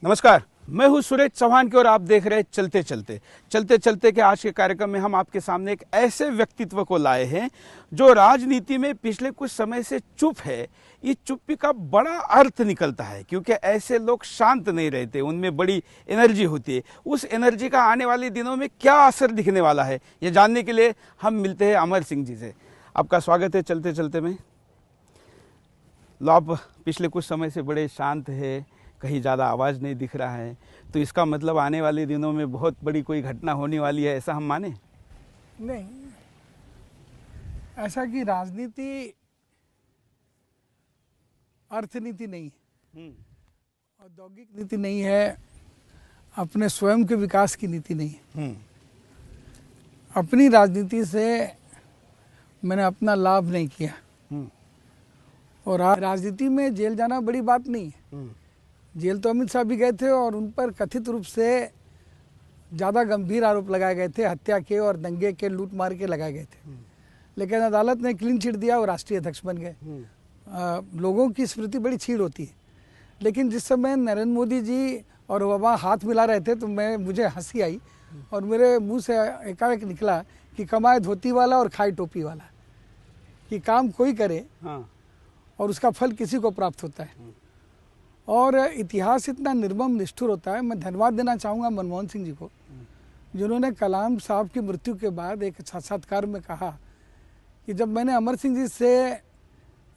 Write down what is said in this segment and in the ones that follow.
नमस्कार, मैं हूं सुरेश चौहान की और आप देख रहे हैं चलते चलते के आज के कार्यक्रम में हम आपके सामने एक ऐसे व्यक्तित्व को लाए हैं जो राजनीति में पिछले कुछ समय से चुप है। इस चुप्पी का बड़ा अर्थ निकलता है क्योंकि ऐसे लोग शांत नहीं रहते, उनमें बड़ी एनर्जी होती है। उस एनर्जी का आने वाले दिनों में क्या असर दिखने वाला है, ये जानने के लिए हम मिलते हैं अमर सिंह जी से। आपका स्वागत है चलते चलते में। लो, आप पिछले कुछ समय से बड़े शांत है, कहीं ज़्यादा आवाज़ नहीं दिख रहा है, तो इसका मतलब आने वाले दिनों में बहुत बड़ी कोई घटना होने वाली है, ऐसा हम माने? नहीं, ऐसा कि राजनीति अर्थनीति नहीं है, औद्योगिक नीति नहीं है, अपने स्वयं के विकास की नीति नहीं है। अपनी राजनीति से मैंने अपना लाभ नहीं किया और राजनीति में जेल जाना बड़ी बात नहीं है। जेल तो अमित शाह भी गए थे और उन पर कथित रूप से ज़्यादा गंभीर आरोप लगाए गए थे, हत्या के और दंगे के, लूट मार के लगाए गए थे, लेकिन अदालत ने क्लीन चिट दिया और राष्ट्रीय अध्यक्ष बन गए। लोगों की स्मृति बड़ी छीड़ होती है, लेकिन जिस समय नरेंद्र मोदी जी और ओबामा हाथ मिला रहे थे तो मुझे हंसी आई और मेरे मुंह से एकाएक निकला कि कमाए धोती वाला और खाए टोपी वाला, कि काम कोई करे और उसका फल किसी को प्राप्त होता है। और इतिहास इतना निर्मम निष्ठुर होता है। मैं धन्यवाद देना चाहूँगा मनमोहन सिंह जी को, जिन्होंने कलाम साहब की मृत्यु के बाद एक साक्षात्कार में कहा कि जब मैंने अमर सिंह जी से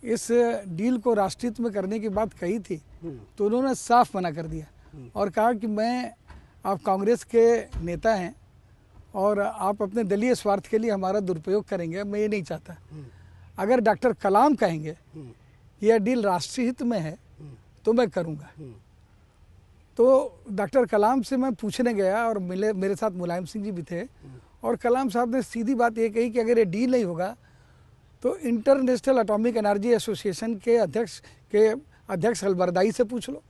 इस डील को राष्ट्रीय हित में करने की बात कही थी तो उन्होंने साफ मना कर दिया और कहा कि आप कांग्रेस के नेता हैं और आप अपने दलीय स्वार्थ के लिए हमारा दुरुपयोग करेंगे, मैं ये नहीं चाहता। अगर डॉक्टर कलाम कहेंगे कि यह डील राष्ट्रीय हित में है तो मैं करूंगा। तो डॉक्टर कलाम से मैं पूछने गया और मेरे साथ मुलायम सिंह जी भी थे और कलाम साहब ने सीधी बात ये कही कि अगर ये डील नहीं होगा तो इंटरनेशनल एटॉमिक एनर्जी एसोसिएशन के अध्यक्ष अलबरदाई से पूछ लो।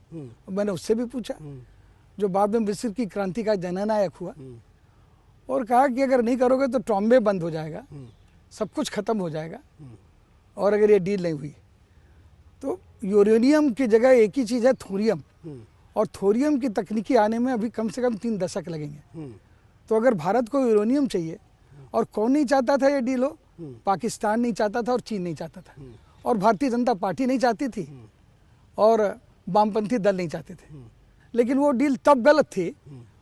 मैंने उससे भी पूछा, जो बाद में मिस्र की क्रांति का जननायक हुआ, और कहा कि अगर नहीं करोगे तो टॉम्बे बंद हो जाएगा, सब कुछ खत्म हो जाएगा और अगर ये डील नहीं हुई तो यूरेनियम की जगह एक ही चीज़ है थोरियम, और थोरियम की तकनीकी आने में अभी कम से कम 3 दशक लगेंगे। तो अगर भारत को यूरेनियम चाहिए, और कौन नहीं चाहता था ये डील हो? पाकिस्तान नहीं चाहता था और चीन नहीं चाहता था और भारतीय जनता पार्टी नहीं चाहती थी और वामपंथी दल नहीं चाहते थे, लेकिन वो डील तब गलत थी।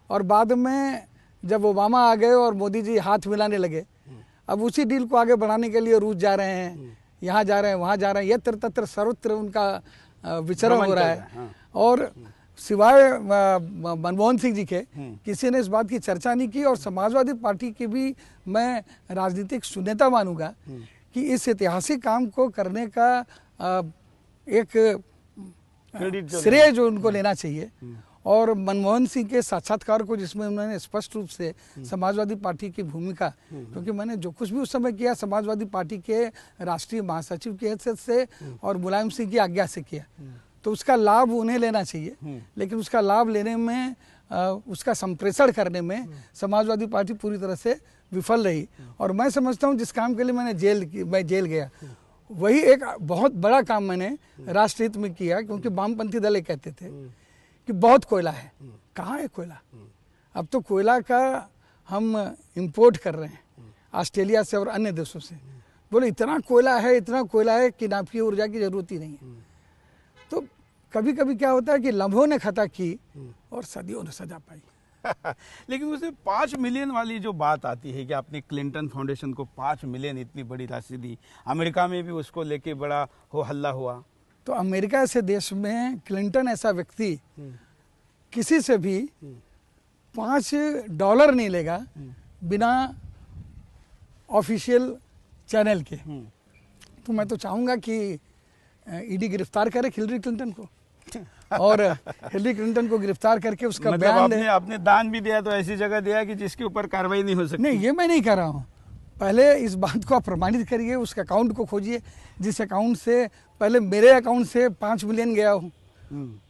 और बाद में जब ओबामा आ गए और मोदी जी हाथ मिलाने लगे, अब उसी डील को आगे बढ़ाने के लिए रूस जा रहे हैं, यहाँ जा रहे हैं, वहाँ जा रहे हैं, यत्र तत्र सर्वत्र उनका विचरण हो रहा है। और सिवाय मनमोहन सिंह जी के किसी ने इस बात की चर्चा नहीं की। और समाजवादी पार्टी की भी मैं राजनीतिक शून्यता मानूंगा कि इस ऐतिहासिक काम को करने का एक श्रेय जो उनको लेना चाहिए। और मनमोहन सिंह के साक्षात्कार को जिसमें उन्होंने स्पष्ट रूप से समाजवादी पार्टी की भूमिका, क्योंकि मैंने जो कुछ भी उस समय किया समाजवादी पार्टी के राष्ट्रीय महासचिव की हैसियत से और मुलायम सिंह की आज्ञा से किया, तो उसका लाभ उन्हें लेना चाहिए। लेकिन उसका लाभ लेने में, उसका संप्रेषण करने में समाजवादी पार्टी पूरी तरह से विफल रही। और मैं समझता हूँ जिस काम के लिए मैं जेल गया, वही एक बहुत बड़ा काम मैंने राष्ट्रीय हित में किया, क्योंकि वामपंथी दल कहते थे कि बहुत कोयला है। कहाँ है कोयला? अब तो कोयला का हम इंपोर्ट कर रहे हैं ऑस्ट्रेलिया से और अन्य देशों से। बोले इतना कोयला है कि नाभिकीय ऊर्जा की जरूरत ही नहीं है। तो कभी कभी क्या होता है कि लम्हों ने खता की और सदियों ने सजा पाई। लेकिन उसमें 5 मिलियन वाली जो बात आती है कि आपने क्लिंटन फाउंडेशन को 5 मिलियन इतनी बड़ी राशि दी, अमेरिका में भी उसको लेके बड़ा हो हल्ला हुआ। तो अमेरिका ऐसे देश में क्लिंटन ऐसा व्यक्ति किसी से भी $5 नहीं लेगा बिना ऑफिशियल चैनल के। तो मैं तो चाहूँगा कि ईडी गिरफ्तार करे हिलरी क्लिंटन को और हिलरी क्लिंटन को गिरफ्तार करके उसका मतलब बयान आपने दान भी दिया तो ऐसी जगह दिया कि जिसके ऊपर कार्रवाई नहीं हो सकती। नहीं, ये मैं नहीं कह रहा हूँ। पहले इस बात को आप प्रमाणित करिए, उस अकाउंट को खोजिए जिस अकाउंट से पहले मेरे अकाउंट से 5 मिलियन गया हो,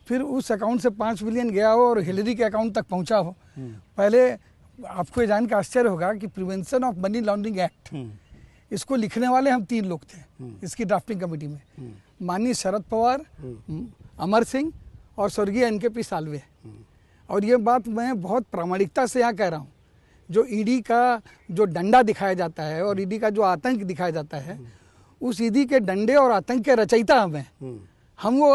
फिर उस अकाउंट से 5 मिलियन गया हो और हिलरी के अकाउंट तक पहुंचा हो। पहले आपको ये जान का आश्चर्य होगा कि prevention of money laundering act, इसको लिखने वाले हम 3 लोग थे इसकी ड्राफ्टिंग कमेटी में, माननीय शरद पवार, अमर सिंह और स्वर्गीय NKP साल्वे। और ये बात मैं बहुत प्रामाणिकता से यहाँ कह रहा हूँ। जो ईडी का जो डंडा दिखाया जाता है और ईडी का जो आतंक दिखाया जाता है, उस ईडी के डंडे और आतंक के रचयिता हम वो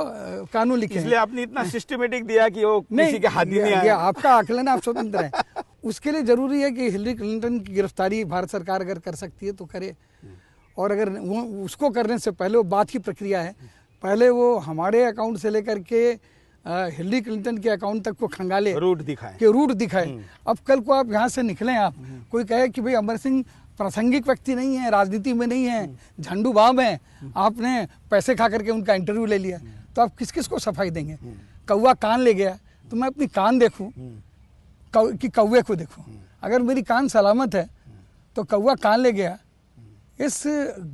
कानून लिखे। इसलिए आपने इतना सिस्टमेटिक दिया कि वो किसी के हाथ ही नहीं आया। आपका आकलन, आप स्वतंत्र है। उसके लिए जरूरी है कि हिलरी क्लिंटन की गिरफ्तारी भारत सरकार अगर कर सकती है तो करे, और अगर वो उसको करने से पहले वो बात की प्रक्रिया है, पहले वो हमारे अकाउंट से लेकर के हिलरी क्लिंटन के अकाउंट तक को खंगाले, रूट दिखाए। अब कल को आप यहाँ से निकलें, आप कोई कहे कि भाई अमर सिंह प्रासंगिक व्यक्ति नहीं है, राजनीति में नहीं है, झंडू बाम है, आपने पैसे खा करके उनका इंटरव्यू ले लिया, तो आप किस किस को सफाई देंगे? कौवा कान ले गया तो मैं अपनी कान देखूं कि कौवे को देखूं? अगर मेरी कान सलामत है तो कौवा कान ले गया, इस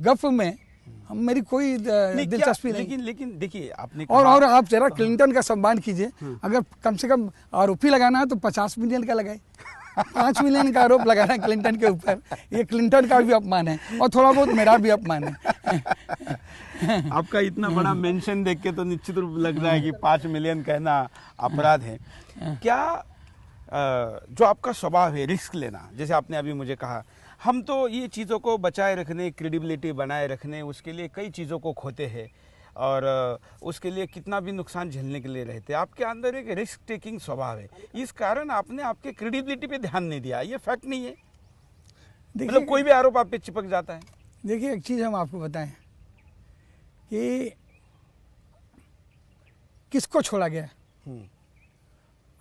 गप में मेरी कोई दिलचस्पी नहीं। लेकिन देखिए आपने और आप जरा क्लिंटन का सम्मान कीजिए। अगर कम से कम आरोपी लगाना है तो 50 मिलियन का लगाए। 5 मिलियन का आरोप लगाना है क्लिंटन के ऊपर, ये क्लिंटन का भी अपमान है और थोड़ा बहुत मेरा भी अपमान है। आपका इतना बड़ा मेंशन देख के तो निश्चित रूप लग रहा है कि 5 मिलियन कहना अपराध है। क्या जो आपका स्वभाव है रिस्क लेना, जैसे आपने अभी मुझे कहा, हम तो ये चीज़ों को बचाए रखने, क्रेडिबिलिटी बनाए रखने, उसके लिए कई चीज़ों को खोते हैं और उसके लिए कितना भी नुकसान झेलने के लिए रहते हैं। आपके अंदर एक रिस्क टेकिंग स्वभाव है, इस कारण आपने आपके क्रेडिबिलिटी पे ध्यान नहीं दिया। ये फैक्ट नहीं है? मतलब कोई भी आरोप आप पे चिपक जाता है। देखिए एक चीज़ हम आपको बताएं कि किसको छोड़ा गया।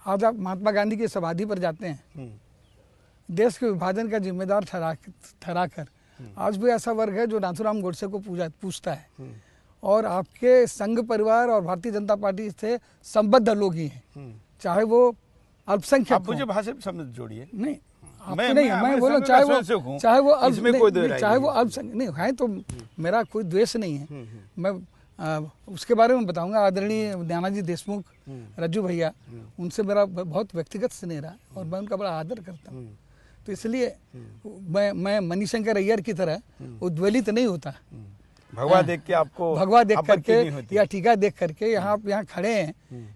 आज आप महात्मा गांधी की समाधि पर जाते हैं, देश के विभाजन का जिम्मेदार ठहराकर आज भी ऐसा वर्ग है जो नाथूराम गोडसे को पूछता है, और आपके संघ परिवार और भारतीय जनता पार्टी से संबद्ध लोग ही हैं, चाहे वो अल्पसंख्यक। आप मुझे भाषा समझ जोड़िए। नहीं मैं बोला चाहे वो अल्पसंख्यक नहीं है, तो मेरा कोई द्वेष नहीं है। मैं उसके बारे में बताऊंगा। आदरणीय नानाजी देशमुख, रज्जू भैया, उनसे मेरा बहुत व्यक्तिगत स्नेह रहा और मैं उनका बड़ा आदर करता हूँ। तो इसलिए मैं मणिशंकर अय्यर की तरह उद्वेलित नहीं होता। भगवा देख के आपको, भगवा देख करके या टीका देख करके यहाँ खड़े हैं,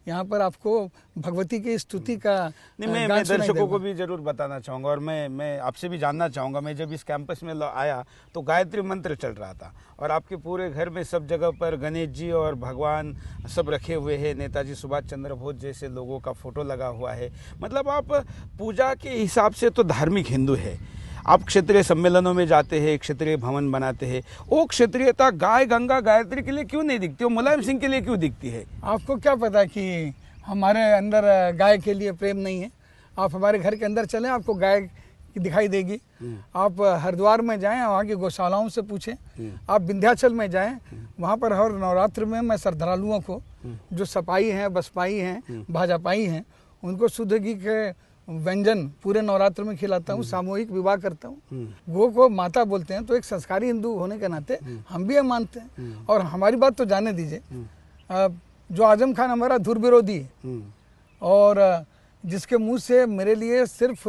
यहाँ पर आपको भगवती की स्तुति का नहीं, मैं दर्शकों को भी जरूर बताना चाहूँगा और मैं आपसे भी जानना चाहूँगा। मैं जब इस कैंपस में आया तो गायत्री मंत्र चल रहा था और आपके पूरे घर में सब जगह पर गणेश जी और भगवान सब रखे हुए हैं, नेताजी सुभाष चंद्र बोस जैसे लोगों का फोटो लगा हुआ है। मतलब आप पूजा के हिसाब से तो धार्मिक हिंदू है। आप क्षेत्रीय सम्मेलनों में जाते हैं, क्षेत्रीय भवन बनाते हैं, वो क्षेत्रीयता गाय गंगा गायत्री के लिए क्यों नहीं दिखती, वो मुलायम सिंह के लिए क्यों दिखती है? आपको क्या पता कि हमारे अंदर गाय के लिए प्रेम नहीं है? आप हमारे घर के अंदर चलें, आपको गाय दिखाई देगी। आप हरिद्वार में जाएं, वहाँ की गौशालाओं से पूछें। आप विंध्याचल में जाएं, वहाँ पर हर नवरात्र में मैं श्रद्धालुओं को, जो सपाई हैं, बसपाई हैं, भाजपाई हैं, उनको शुद्ध घी के व्यंजन पूरे नवरात्र में खिलाता हूँ, सामूहिक विवाह करता हूँ। गो को माता बोलते हैं, तो एक संस्कारी हिंदू होने के नाते हम भी ये मानते हैं। और हमारी बात तो जाने दीजिए, जो आजम खान हमारा धुर विरोधी है और जिसके मुंह से मेरे लिए सिर्फ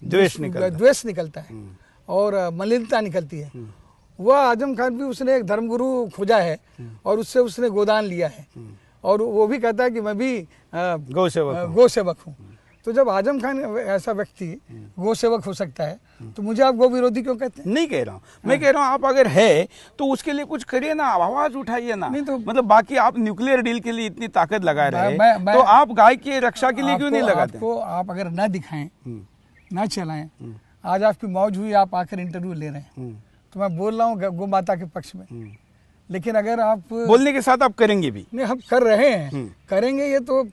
द्वेष निकलता है और मलिनता निकलती है, वह आजम खान भी उसने एक धर्मगुरु खोजा है और उससे उसने गोदान लिया है और वो भी कहता है कि मैं भी गौ सेवक हूँ। तो जब आजम खान ऐसा व्यक्ति गौ सेवक हो सकता है तो मुझे आप गौ विरोधी क्यों कहते हैं? नहीं कह रहा हूँ, मैं कह रहा हूँ आप अगर है तो उसके लिए कुछ करिए ना, आवाज उठाइए ना। नहीं तो मतलब बाकी आप न्यूक्लियर डील के लिए इतनी ताकत लगा रहे हैं, तो आप गाय की रक्षा के लिए क्यों नहीं लगाते? आपको आप अगर न दिखाएं, ना चलाएं, आज आपकी मौज हुई, आप आकर इंटरव्यू ले रहे हैं, तो मैं बोल रहा हूँ गौ माता के पक्ष में। लेकिन अगर आप बोलने के साथ आप करेंगे भी नहीं, हम कर रहे हैं, करेंगे, ये तो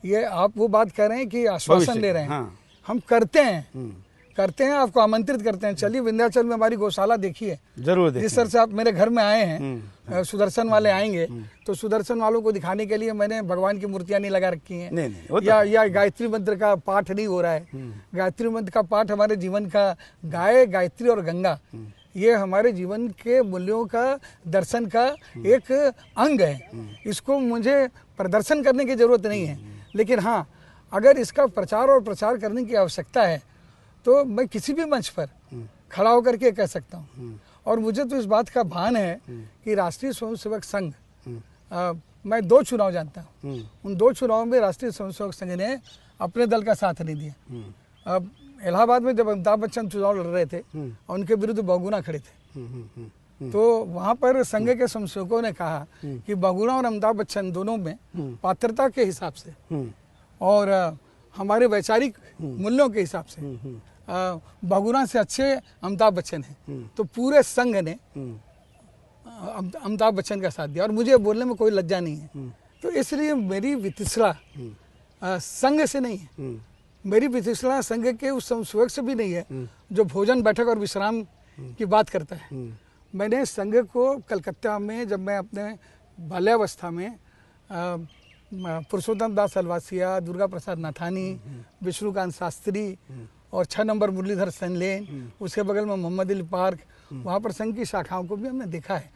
ये आप वो बात कर रहे हैं कि आश्वासन ले रहे हैं। हाँ। हम करते हैं, आपको आमंत्रित करते हैं, चलिए विंध्याचल में हमारी गौशाला देखिए, जरूर जिस तरह से आप मेरे घर में आए हैं, सुदर्शन वाले आएंगे तो सुदर्शन वालों को दिखाने के लिए मैंने भगवान की मूर्तियां नहीं लगा रखी हैं। नहीं, या गायत्री मंत्र का पाठ नहीं हो रहा है। गायत्री मंत्र का पाठ हमारे जीवन का, गाय, गायत्री और गंगा, ये हमारे जीवन के मूल्यों का, दर्शन का एक अंग है। इसको मुझे प्रदर्शन करने की जरूरत नहीं है, लेकिन हाँ, अगर इसका प्रचार और प्रसार करने की आवश्यकता है तो मैं किसी भी मंच पर खड़ा होकर के कह सकता हूँ। और मुझे तो इस बात का भान है कि राष्ट्रीय स्वयंसेवक संघ मैं 2 चुनाव जानता हूँ। उन 2 चुनावों में राष्ट्रीय स्वयंसेवक संघ ने अपने दल का साथ नहीं दिया। अब इलाहाबाद में जब अमिताभ बच्चन चुनाव लड़ रहे थे और उनके विरुद्ध बहुगुणा खड़े थे, तो वहाँ पर संघ के स्वयंसेवकों ने कहा कि बहुगुणा और अमिताभ बच्चन दोनों में पात्रता के हिसाब से और हमारे वैचारिक मूल्यों के हिसाब से बहुगुणा से अच्छे अमिताभ बच्चन हैं। तो पूरे संघ ने अमिताभ बच्चन का साथ दिया और मुझे बोलने में कोई लज्जा नहीं है। तो इसलिए मेरी वितृष्णा संघ से नहीं है, मेरी वितृष्णा संघ के उस स्वयंसेवक से भी नहीं है जो भोजन बैठक और विश्राम की बात करता है। मैंने संघ को कलकत्ता में जब मैं अपने बाल्यावस्था में पुरुषोत्तम दास अलवासिया, दुर्गा प्रसाद नाथानी, विष्णुकांत शास्त्री और 6 नंबर मुरलीधर सनलेन, उसके बगल में मोहम्मद अली पार्क, वहाँ पर संघ की शाखाओं को भी हमने देखा है।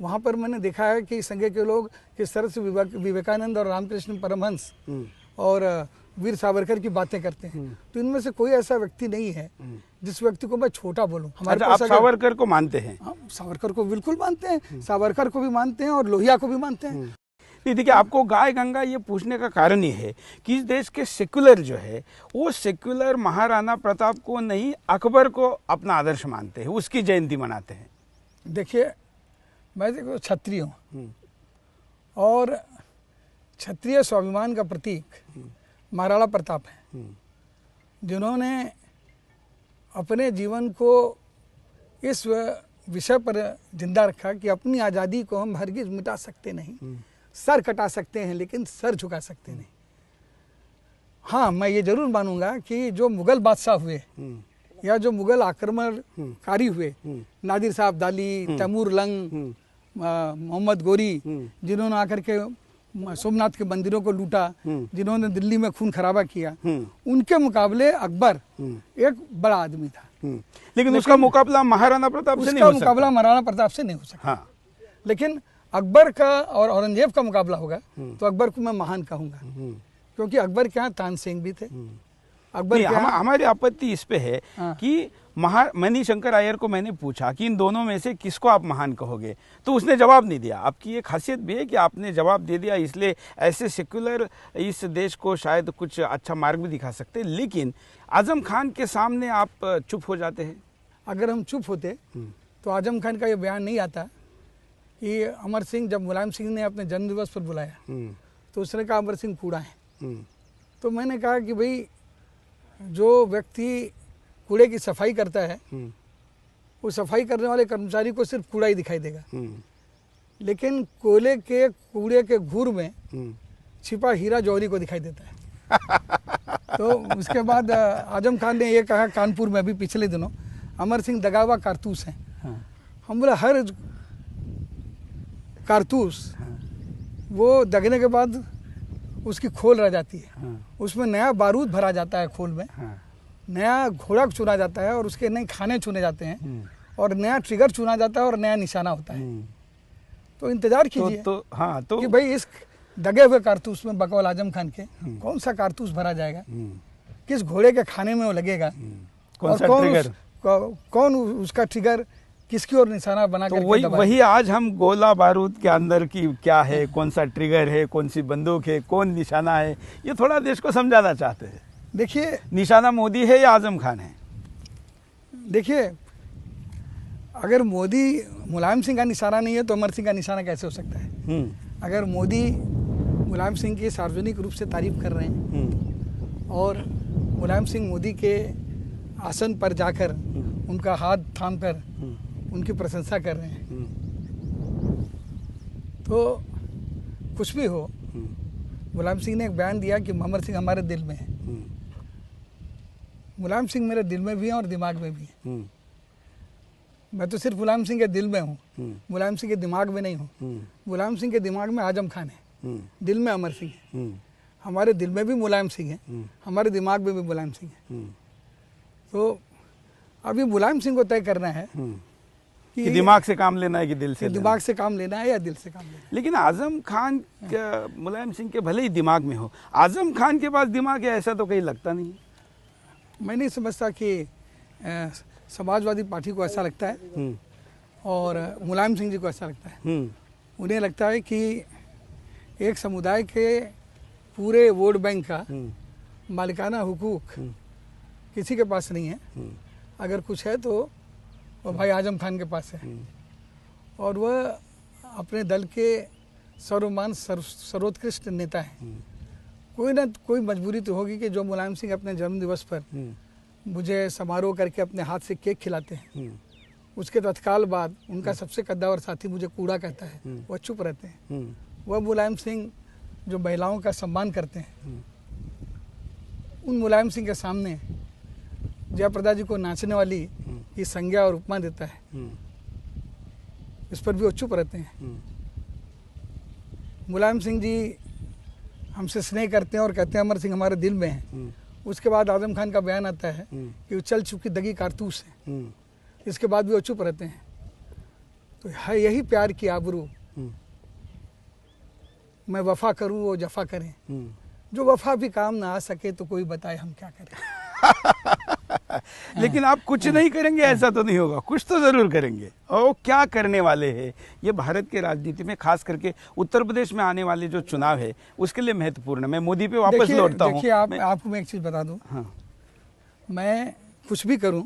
वहाँ पर मैंने देखा है कि संघ के लोग किस तरह से विवेकानंद और रामकृष्ण परमहंस और वीर सावरकर की बातें करते हैं। तो इनमें से कोई ऐसा व्यक्ति नहीं है जिस व्यक्ति को मैं छोटा बोलूं। हमारे पास सावरकर को मानते हैं? सावरकर को बिल्कुल मानते हैं, सावरकर को भी मानते हैं और लोहिया को भी मानते हैं। नहीं, देखिए, आपको गाय गंगा ये पूछने का कारण ये है कि इस देश के सेक्युलर जो है वो सेक्युलर महाराणा प्रताप को नहीं, अकबर को अपना आदर्श मानते हैं, उसकी जयंती मनाते हैं। देखिए, मैं देखो क्षत्रिय हूँ और क्षत्रिय स्वाभिमान का प्रतीक महाराणा प्रताप है, जिन्होंने अपने जीवन को इस विषय पर जिंदा रखा कि अपनी आज़ादी को हम हरगिज मिटा सकते नहीं, सर कटा सकते हैं लेकिन सर झुका सकते नहीं। हाँ, मैं ये जरूर मानूंगा कि जो मुगल बादशाह हुए या जो मुगल आक्रमणकारी हुए, नादिर शाह अब्दाली, तैमूर लंग, मोहम्मद गोरी, जिन्होंने आकर के सोमनाथ के मंदिरों को लूटा, जिन्होंने दिल्ली में खून खराबा किया, उनके मुकाबले अकबर एक बड़ा आदमी था। लेकिन उसका मुकाबला महाराणा प्रताप से नहीं हो सकता। मुकाबला महाराणा प्रताप से नहीं हो सकता। हाँ। लेकिन अकबर का और औरंगजेब का मुकाबला होगा तो अकबर को मैं महान कहूंगा, क्योंकि अकबर के यहाँ तानसेन भी थे। अकबर हमारी आपत्ति इस पे है कि मणिशंकर अय्यर को मैंने पूछा कि इन दोनों में से किसको आप महान कहोगे, तो उसने जवाब नहीं दिया। आपकी ये खासियत भी है कि आपने जवाब दे दिया, इसलिए ऐसे सेक्युलर इस देश को शायद कुछ अच्छा मार्ग भी दिखा सकते, लेकिन आजम खान के सामने आप चुप हो जाते हैं। अगर हम चुप होते तो आजम खान का ये बयान नहीं आता कि अमर सिंह, जब मुलायम सिंह ने अपने जन्मदिवस पर बुलाया तो उसने कहा अमर सिंह कूड़ा है। तो मैंने कहा कि भाई, जो व्यक्ति कूड़े की सफाई करता है वो सफाई करने वाले कर्मचारी को सिर्फ कूड़ा ही दिखाई देगा, लेकिन कोयले के कूड़े के घूर में छिपा हीरा जौहरी को दिखाई देता है। तो उसके बाद आजम खान ने ये कहा कानपुर में भी पिछले दिनों, अमर सिंह दगावा कारतूस हैं। हम बोला हर कारतूस वो दगने के बाद उसकी खोल रह जाती है, उसमें नया बारूद भरा जाता है, खोल में नया घोड़ा चुना जाता है और उसके नए खाने चुने जाते हैं और नया ट्रिगर चुना जाता है और नया निशाना होता है। तो इंतजार कीजिए तो कि भाई इस दगे हुए कारतूस में बकौल आजम खान के कौन सा कारतूस भरा जाएगा, किस घोड़े के खाने में वो लगेगा, कौन उसका ट्रिगर किसकी ओर निशाना बना कर वही आज हम गोला बारूद के अंदर की क्या है, कौन सा ट्रिगर है, कौन सी बंदूक है, कौन निशाना है, ये थोड़ा देश को समझाना चाहते हैं। देखिए, निशाना मोदी है या आजम खान है? देखिए, अगर मोदी मुलायम सिंह का निशाना नहीं है तो अमर सिंह का निशाना कैसे हो सकता है? अगर मोदी मुलायम सिंह की सार्वजनिक रूप से तारीफ कर रहे हैं और मुलायम सिंह मोदी के आसन पर जाकर उनका हाथ थाम कर उनकी प्रशंसा कर रहे हैं, तो कुछ भी हो, मुलायम सिंह ने एक बयान दिया कि अमर सिंह हमारे दिल में है। मुलायम सिंह मेरे दिल में भी है और दिमाग में भी है। मैं तो सिर्फ मुलायम सिंह के दिल में हूँ, मुलायम सिंह के दिमाग में नहीं हूँ। मुलायम सिंह के दिमाग में आजम खान है, दिल में अमर सिंह है। हमारे दिल में भी मुलायम सिंह है, हमारे दिमाग में भी मुलायम सिंह है। तो अभी मुलायम सिंह को तय करना है कि दिमाग से काम लेना है कि दिल से, दिमाग से काम लेना है या दिल से काम लेना है। लेकिन आजम खान मुलायम सिंह के भले ही दिमाग में हो, आजम खान के पास दिमाग है ऐसा तो कहीं लगता नहीं। मैं नहीं समझता कि समाजवादी पार्टी को ऐसा लगता है और मुलायम सिंह जी को ऐसा लगता है। उन्हें लगता है कि एक समुदाय के पूरे वोट बैंक का मालिकाना हुकूक किसी के पास नहीं है। अगर कुछ है तो वो भाई आजम खान के पास है, और वह अपने दल के सर्वमान सर्वोत्कृष्ट नेता है। कोई ना कोई मजबूरी तो होगी कि जो मुलायम सिंह अपने जन्म दिवस पर मुझे समारोह करके अपने हाथ से केक खिलाते हैं, उसके तत्काल बाद उनका सबसे कद्दावर साथी मुझे कूड़ा कहता है, वह चुप रहते हैं। वह मुलायम सिंह जो महिलाओं का सम्मान करते हैं, उन मुलायम सिंह के सामने जयप्रदा जी को नाचने वाली की संज्ञा और उपमा देता है, इस पर भी वो चुप रहते हैं। मुलायम सिंह जी हमसे स्नेह करते हैं और कहते हैं अमर सिंह हमारे दिल में है। उसके बाद आजम खान का बयान आता है कि वो चल चुकी दगी कारतूस है, इसके बाद भी वो चुप रहते हैं। तो है यही प्यार की आबरू, मैं वफा करूं वो जफा करें, जो वफा भी काम ना आ सके तो कोई बताए हम क्या करें। लेकिन आप कुछ नहीं करेंगे ऐसा तो नहीं होगा, कुछ तो जरूर करेंगे। और क्या करने वाले हैं ये भारत के राजनीति में, खास करके उत्तर प्रदेश में आने वाले जो चुनाव है उसके लिए महत्वपूर्ण है। मैं मोदी पे वापस लौटता हूँ। देखिए आपको मैं एक चीज बता दूं, हाँ। मैं कुछ भी करूं,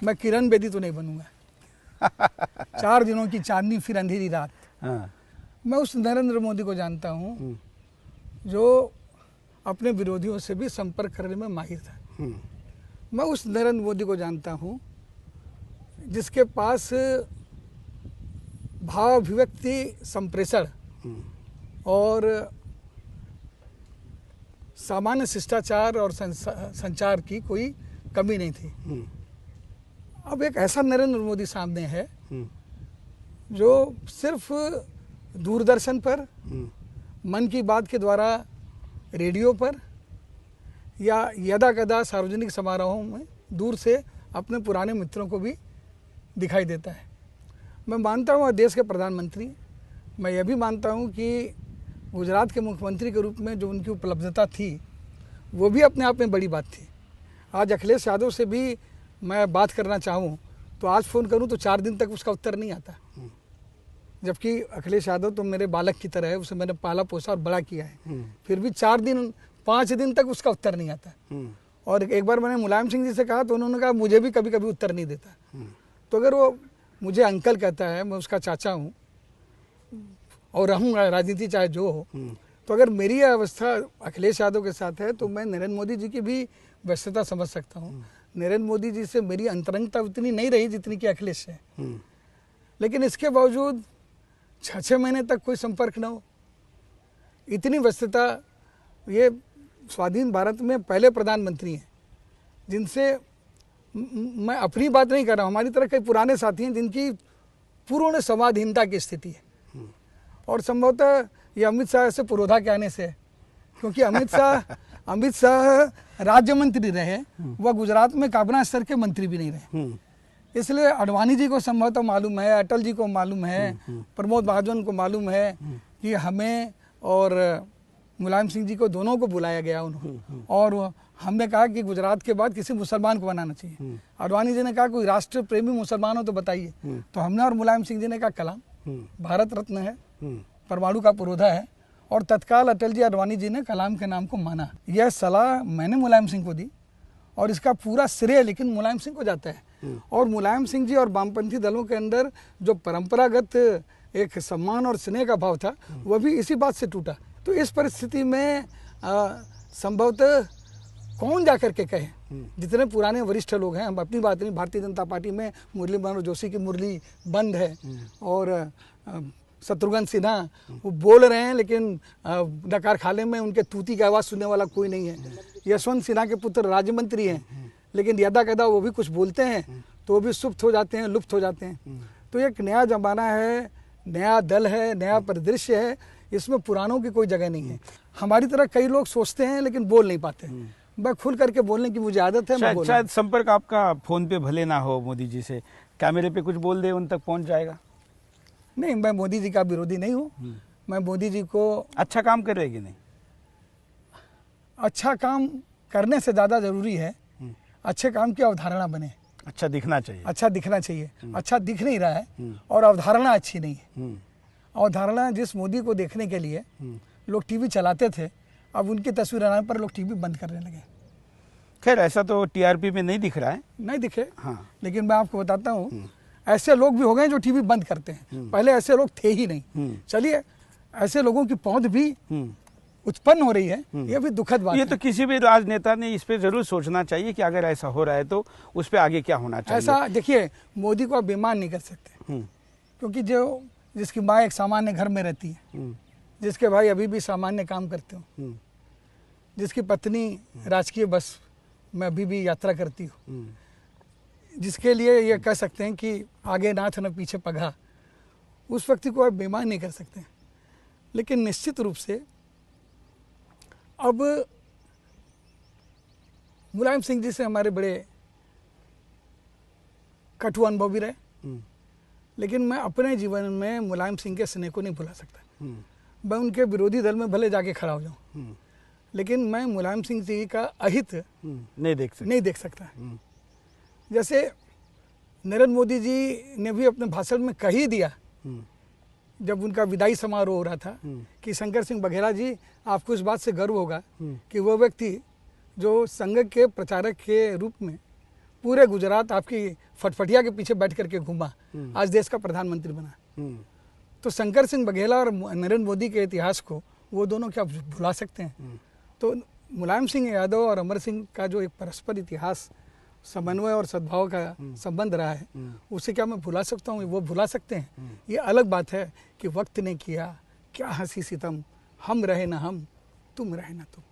मैं किरण बेदी तो नहीं बनूंगा। 4 दिनों की चांदनी फिर अंधेरी रात। हाँ। मैं उस नरेंद्र मोदी को जानता हूं जो अपने विरोधियों से भी संपर्क करने में माहिर था। मैं उस नरेंद्र मोदी को जानता हूं जिसके पास भाव अभिव्यक्ति संप्रेषण और सामान्य शिष्टाचार और संचार की कोई कमी नहीं थी। अब एक ऐसा नरेंद्र मोदी सामने है जो सिर्फ दूरदर्शन पर, मन की बात के द्वारा रेडियो पर या यदा कदा सार्वजनिक समारोहों में दूर से अपने पुराने मित्रों को भी दिखाई देता है। मैं मानता हूँ देश के प्रधानमंत्री, मैं यह भी मानता हूँ कि गुजरात के मुख्यमंत्री के रूप में जो उनकी उपलब्धता थी वो भी अपने आप में बड़ी बात थी। आज अखिलेश यादव से भी मैं बात करना चाहूँ तो आज फ़ोन करूँ तो 4 दिन तक उसका उत्तर नहीं आता, जबकि अखिलेश यादव तो मेरे बालक की तरह है, उसे मैंने पाला पोसा और बड़ा किया है, फिर भी 4-5 दिन तक उसका उत्तर नहीं आता। और एक बार मैंने मुलायम सिंह जी से कहा तो उन्होंने कहा मुझे भी कभी कभी उत्तर नहीं देता। तो अगर वो मुझे अंकल कहता है, मैं उसका चाचा हूँ और रहूँगा राजनीति चाहे जो हो, तो अगर मेरी यह अवस्था अखिलेश यादव के साथ है तो मैं नरेंद्र मोदी जी की भी व्यस्तता समझ सकता हूँ। नरेंद्र मोदी जी से मेरी अंतरंगता उतनी नहीं रही जितनी कि अखिलेश से, लेकिन इसके बावजूद 6-6 महीने तक कोई संपर्क न हो, इतनी व्यस्तता। ये स्वाधीन भारत में पहले प्रधानमंत्री हैं जिनसे मैं अपनी बात नहीं कर रहा हूँ, हमारी तरह कई पुराने साथी हैं जिनकी पूर्ण संवादहीनता की स्थिति है। और संभवतः ये अमित शाह से पुरोधा के आने से है, क्योंकि अमित शाह राज्य मंत्री रहे, वह गुजरात में काबीना स्तर के मंत्री भी नहीं रहे। इसलिए अडवाणी जी को संभवतः मालूम है, अटल जी को मालूम है, प्रमोद महाजन को मालूम है कि हमें और मुलायम सिंह जी को दोनों को बुलाया गया उन्होंने, और हमने कहा कि गुजरात के बाद किसी मुसलमान को बनाना चाहिए। अडवाणी जी ने कहा कोई राष्ट्र प्रेमी मुसलमान हो तो बताइए, तो हमने और मुलायम सिंह जी ने कहा कलाम, भारत रत्न है, परमाणु का पुरोधा है, और तत्काल अटल जी अडवाणी जी ने कलाम के नाम को माना। यह सलाह मैंने मुलायम सिंह को दी और इसका पूरा श्रेय लेकिन मुलायम सिंह को जाता है। और मुलायम सिंह जी और वामपंथी दलों के अंदर जो परंपरागत एक सम्मान और स्नेह का भाव था वह भी इसी बात से टूटा। तो इस परिस्थिति में संभवतः कौन जाकर के कहे, जितने पुराने वरिष्ठ लोग हैं, हम अपनी बात नहीं, भारतीय जनता पार्टी में मुरली मनोहर जोशी की मुरली बंद है और शत्रुघ्न सिन्हा वो बोल रहे हैं लेकिन डकार खाने में उनके तूती की आवाज़ सुनने वाला कोई नहीं है। यशवंत सिन्हा के पुत्र राज्य मंत्री हैं लेकिन यदा कदा वो भी कुछ बोलते हैं तो वो भी सुप्त हो जाते हैं, लुप्त हो जाते हैं। तो एक नया जमाना है, नया दल है, नया परिदृश्य है, इसमें पुरानों की कोई जगह नहीं है। हमारी तरह कई लोग सोचते हैं लेकिन बोल नहीं पाते। मैं खुल करके बोलने की मुझे आदत है। शायद संपर्क आपका फोन पे भले ना हो मोदी जी से, कैमरे पे कुछ बोल दे उन तक पहुंच जाएगा। नहीं, मैं मोदी जी का विरोधी नहीं हूँ। मैं मोदी जी को अच्छा काम कर रहे कि नहीं, अच्छा काम करने से ज़्यादा जरूरी है अच्छे काम की अवधारणा बने। अच्छा दिखना चाहिए, अच्छा दिखना चाहिए। अच्छा दिख नहीं रहा है और अवधारणा अच्छी नहीं है। अवधारणा जिस मोदी को देखने के लिए लोग टीवी चलाते थे, अब उनकी तस्वीर आने पर लोग टीवी बंद करने लगे। खैर ऐसा तो टीआरपी में नहीं दिख रहा है। नहीं दिखे, हाँ। लेकिन मैं आपको बताता हूँ, ऐसे लोग भी हो गए जो टीवी बंद करते हैं, पहले ऐसे लोग थे ही नहीं। चलिए, ऐसे लोगों की पहुंच भी उत्पन्न हो रही है, ये भी दुखद बात ये है। तो किसी भी राजनेता ने इस पे जरूर सोचना चाहिए कि अगर ऐसा हो रहा है तो उस पे आगे क्या होना चाहिए। ऐसा देखिए, मोदी को आप बेईमान नहीं कर सकते, क्योंकि जो जिसकी माँ एक सामान्य घर में रहती है, जिसके भाई अभी भी सामान्य काम करते हो, जिसकी पत्नी राजकीय बस में अभी भी यात्रा करती हो, जिसके लिए ये कह सकते हैं कि आगे नाथ न पीछे पगा, उस व्यक्ति को आप बेईमान नहीं कर सकते। लेकिन निश्चित रूप से अब मुलायम सिंह जी से हमारे बड़े कटु अनुभव भी रहे, लेकिन मैं अपने जीवन में मुलायम सिंह के स्नेह को नहीं भुला सकता। मैं उनके विरोधी दल में भले जाके खड़ा हो जाऊं, लेकिन मैं मुलायम सिंह जी का अहित नहीं देख सकता। जैसे नरेंद्र मोदी जी ने भी अपने भाषण में कह ही दिया, जब उनका विदाई समारोह हो रहा था, कि शंकर सिंह बघेला जी, आपको इस बात से गर्व होगा कि वो व्यक्ति जो संघ के प्रचारक के रूप में पूरे गुजरात आपकी फटफटिया के पीछे बैठ करके घूमा, आज देश का प्रधानमंत्री बना। तो शंकर सिंह बघेला और नरेंद्र मोदी के इतिहास को वो दोनों क्या भुला सकते हैं? तो मुलायम सिंह यादव और अमर सिंह का जो एक परस्पर इतिहास, समन्वय और सद्भाव का संबंध रहा है, उसे क्या मैं भुला सकता हूँ? वो भुला सकते हैं। ये अलग बात है कि वक्त ने किया क्या हंसी सितम, हम रहे ना हम, तुम रहे ना तुम।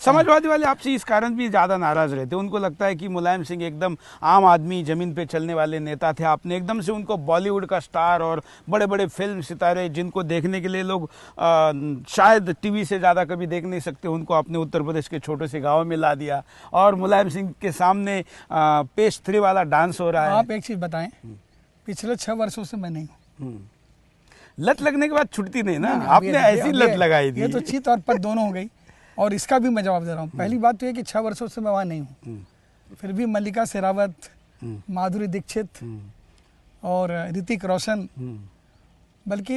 समाजवादी वाले आपसे इस कारण भी ज्यादा नाराज रहते, उनको लगता है कि मुलायम सिंह एकदम आम आदमी, जमीन पे चलने वाले नेता थे। आपने एकदम से उनको बॉलीवुड का स्टार और बड़े बड़े फिल्म सितारे, जिनको देखने के लिए लोग शायद टीवी से ज्यादा कभी देख नहीं सकते, उनको आपने उत्तर प्रदेश के छोटे से गाँव में ला दिया और मुलायम सिंह के सामने पेश 3 वाला डांस हो रहा है। आप एक चीज बताएं, पिछले 6 वर्षों से मैं नहीं हूँ। लत लगने के बाद छुटती नहीं ना, आपने ऐसी लत लगाई थी। ये तो चित और पद दोनों हो गई, और इसका भी मैं जवाब दे रहा हूँ। पहली बात तो ये कि 6 वर्षों से मैं वहाँ नहीं हूँ, फिर भी मल्लिका शेरावत, माधुरी दीक्षित और ऋतिक रोशन, बल्कि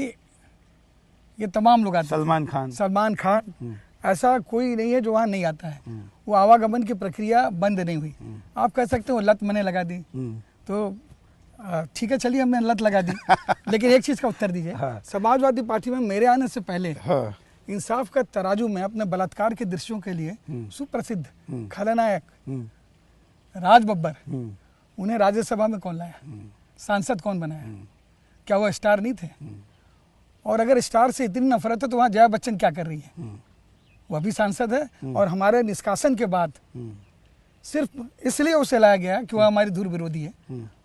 ये तमाम लोग आते हैं, सलमान खान, ऐसा कोई नहीं है जो वहाँ नहीं आता है। वो आवागमन की प्रक्रिया बंद नहीं हुई। आप कह सकते हो लत मैंने लगा दी, तो ठीक है, चलिए हमने लत लगा दी। लेकिन एक चीज़ का उत्तर दीजिए, समाजवादी पार्टी में मेरे आने से पहले इंसाफ का तराजू में अपने बलात्कार के दृश्यों के लिए सुप्रसिद्ध खलनायक राज बब्बर, उन्हें राज्यसभा में कौन लाया? सांसद कौन बनाया? क्या वो स्टार नहीं थे? और अगर स्टार से इतनी नफरत है तो वहाँ जया बच्चन क्या कर रही है? वह भी सांसद है, और हमारे निष्कासन के बाद सिर्फ इसलिए उसे लाया गया कि वह हमारी दूर विरोधी है,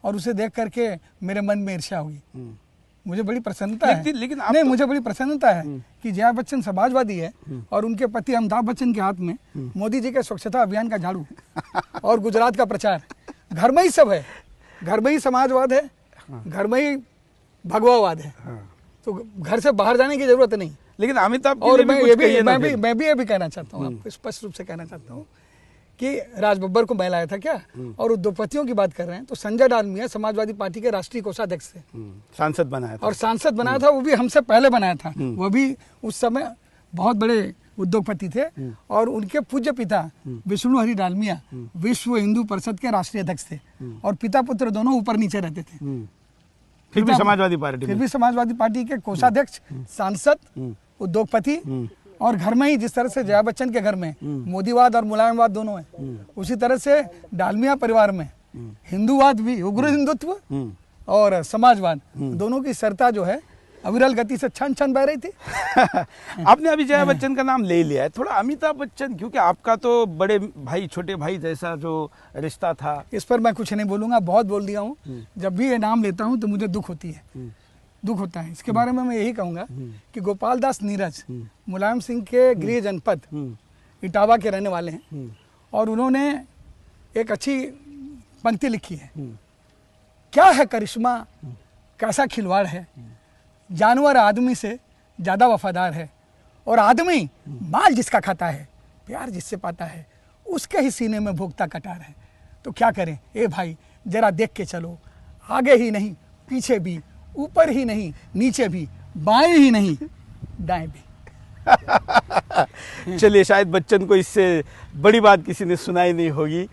और उसे देख करके मेरे मन में ईर्ष्या हुई। मुझे बड़ी प्रसन्नता है, लेकिन नहीं, मुझे बड़ी प्रसन्नता है कि जया बच्चन समाजवादी है, और उनके पति अमिताभ बच्चन के हाथ में मोदी जी के स्वच्छता अभियान का झाड़ू और गुजरात का प्रचार। घर में ही सब है, घर में ही समाजवाद है, घर में ही भगवावाद है, तो घर से बाहर जाने की जरूरत नहीं। लेकिन अमिताभ, और मैं ये भी कहना चाहता हूँ, आपको स्पष्ट रूप से कहना चाहता हूँ कि राज बब्बर को मैं लाया था क्या? और उद्योगपतियों की बात कर रहे हैं तो संजय डालमिया समाजवादी पार्टी के राष्ट्रीय कोषाध्यक्ष थे, सांसद बनाया था, और सांसद बनाया था, वो भी हमसे पहले बनाया था। वो भी उस समय बहुत बड़े उद्योगपति थे, और उनके पूज्य पिता विष्णु हरि डालमिया विश्व हिंदू परिषद के राष्ट्रीय अध्यक्ष थे, और पिता पुत्र दोनों ऊपर नीचे रहते थे। फिर भी समाजवादी पार्टी के कोषाध्यक्ष, सांसद, उद्योगपति, और घर में ही जिस तरह से जया बच्चन के घर में मोदीवाद और मुलायमवाद दोनों है, उसी तरह से डालमिया परिवार में हिंदूवाद भी, उग्र हिंदुत्व और समाजवाद दोनों की सरता जो है अविरल गति से छन छन बह रही थी। आपने अभी जया बच्चन का नाम ले लिया है, थोड़ा अमिताभ बच्चन, क्योंकि आपका तो बड़े भाई छोटे भाई जैसा जो रिश्ता था। इस पर मैं कुछ नहीं बोलूंगा, बहुत बोल दिया हूँ। जब भी ये नाम लेता हूँ तो मुझे दुख होता है। इसके बारे में मैं यही कहूँगा कि गोपाल दास नीरज मुलायम सिंह के गृह जनपद इटावा के रहने वाले हैं, और उन्होंने एक अच्छी पंक्ति लिखी है, क्या है करिश्मा, कैसा खिलवाड़ है, जानवर आदमी से ज़्यादा वफादार है, और आदमी माल जिसका खाता है, प्यार जिससे पाता है, उसके ही सीने में भोगता कटार है। तो क्या करें ए भाई, जरा देख के चलो, आगे ही नहीं पीछे भी, ऊपर ही नहीं नीचे भी, बाएं ही नहीं दाएं भी। चलिए, शायद बच्चन को इससे बड़ी बात किसी ने सुनाई नहीं होगी।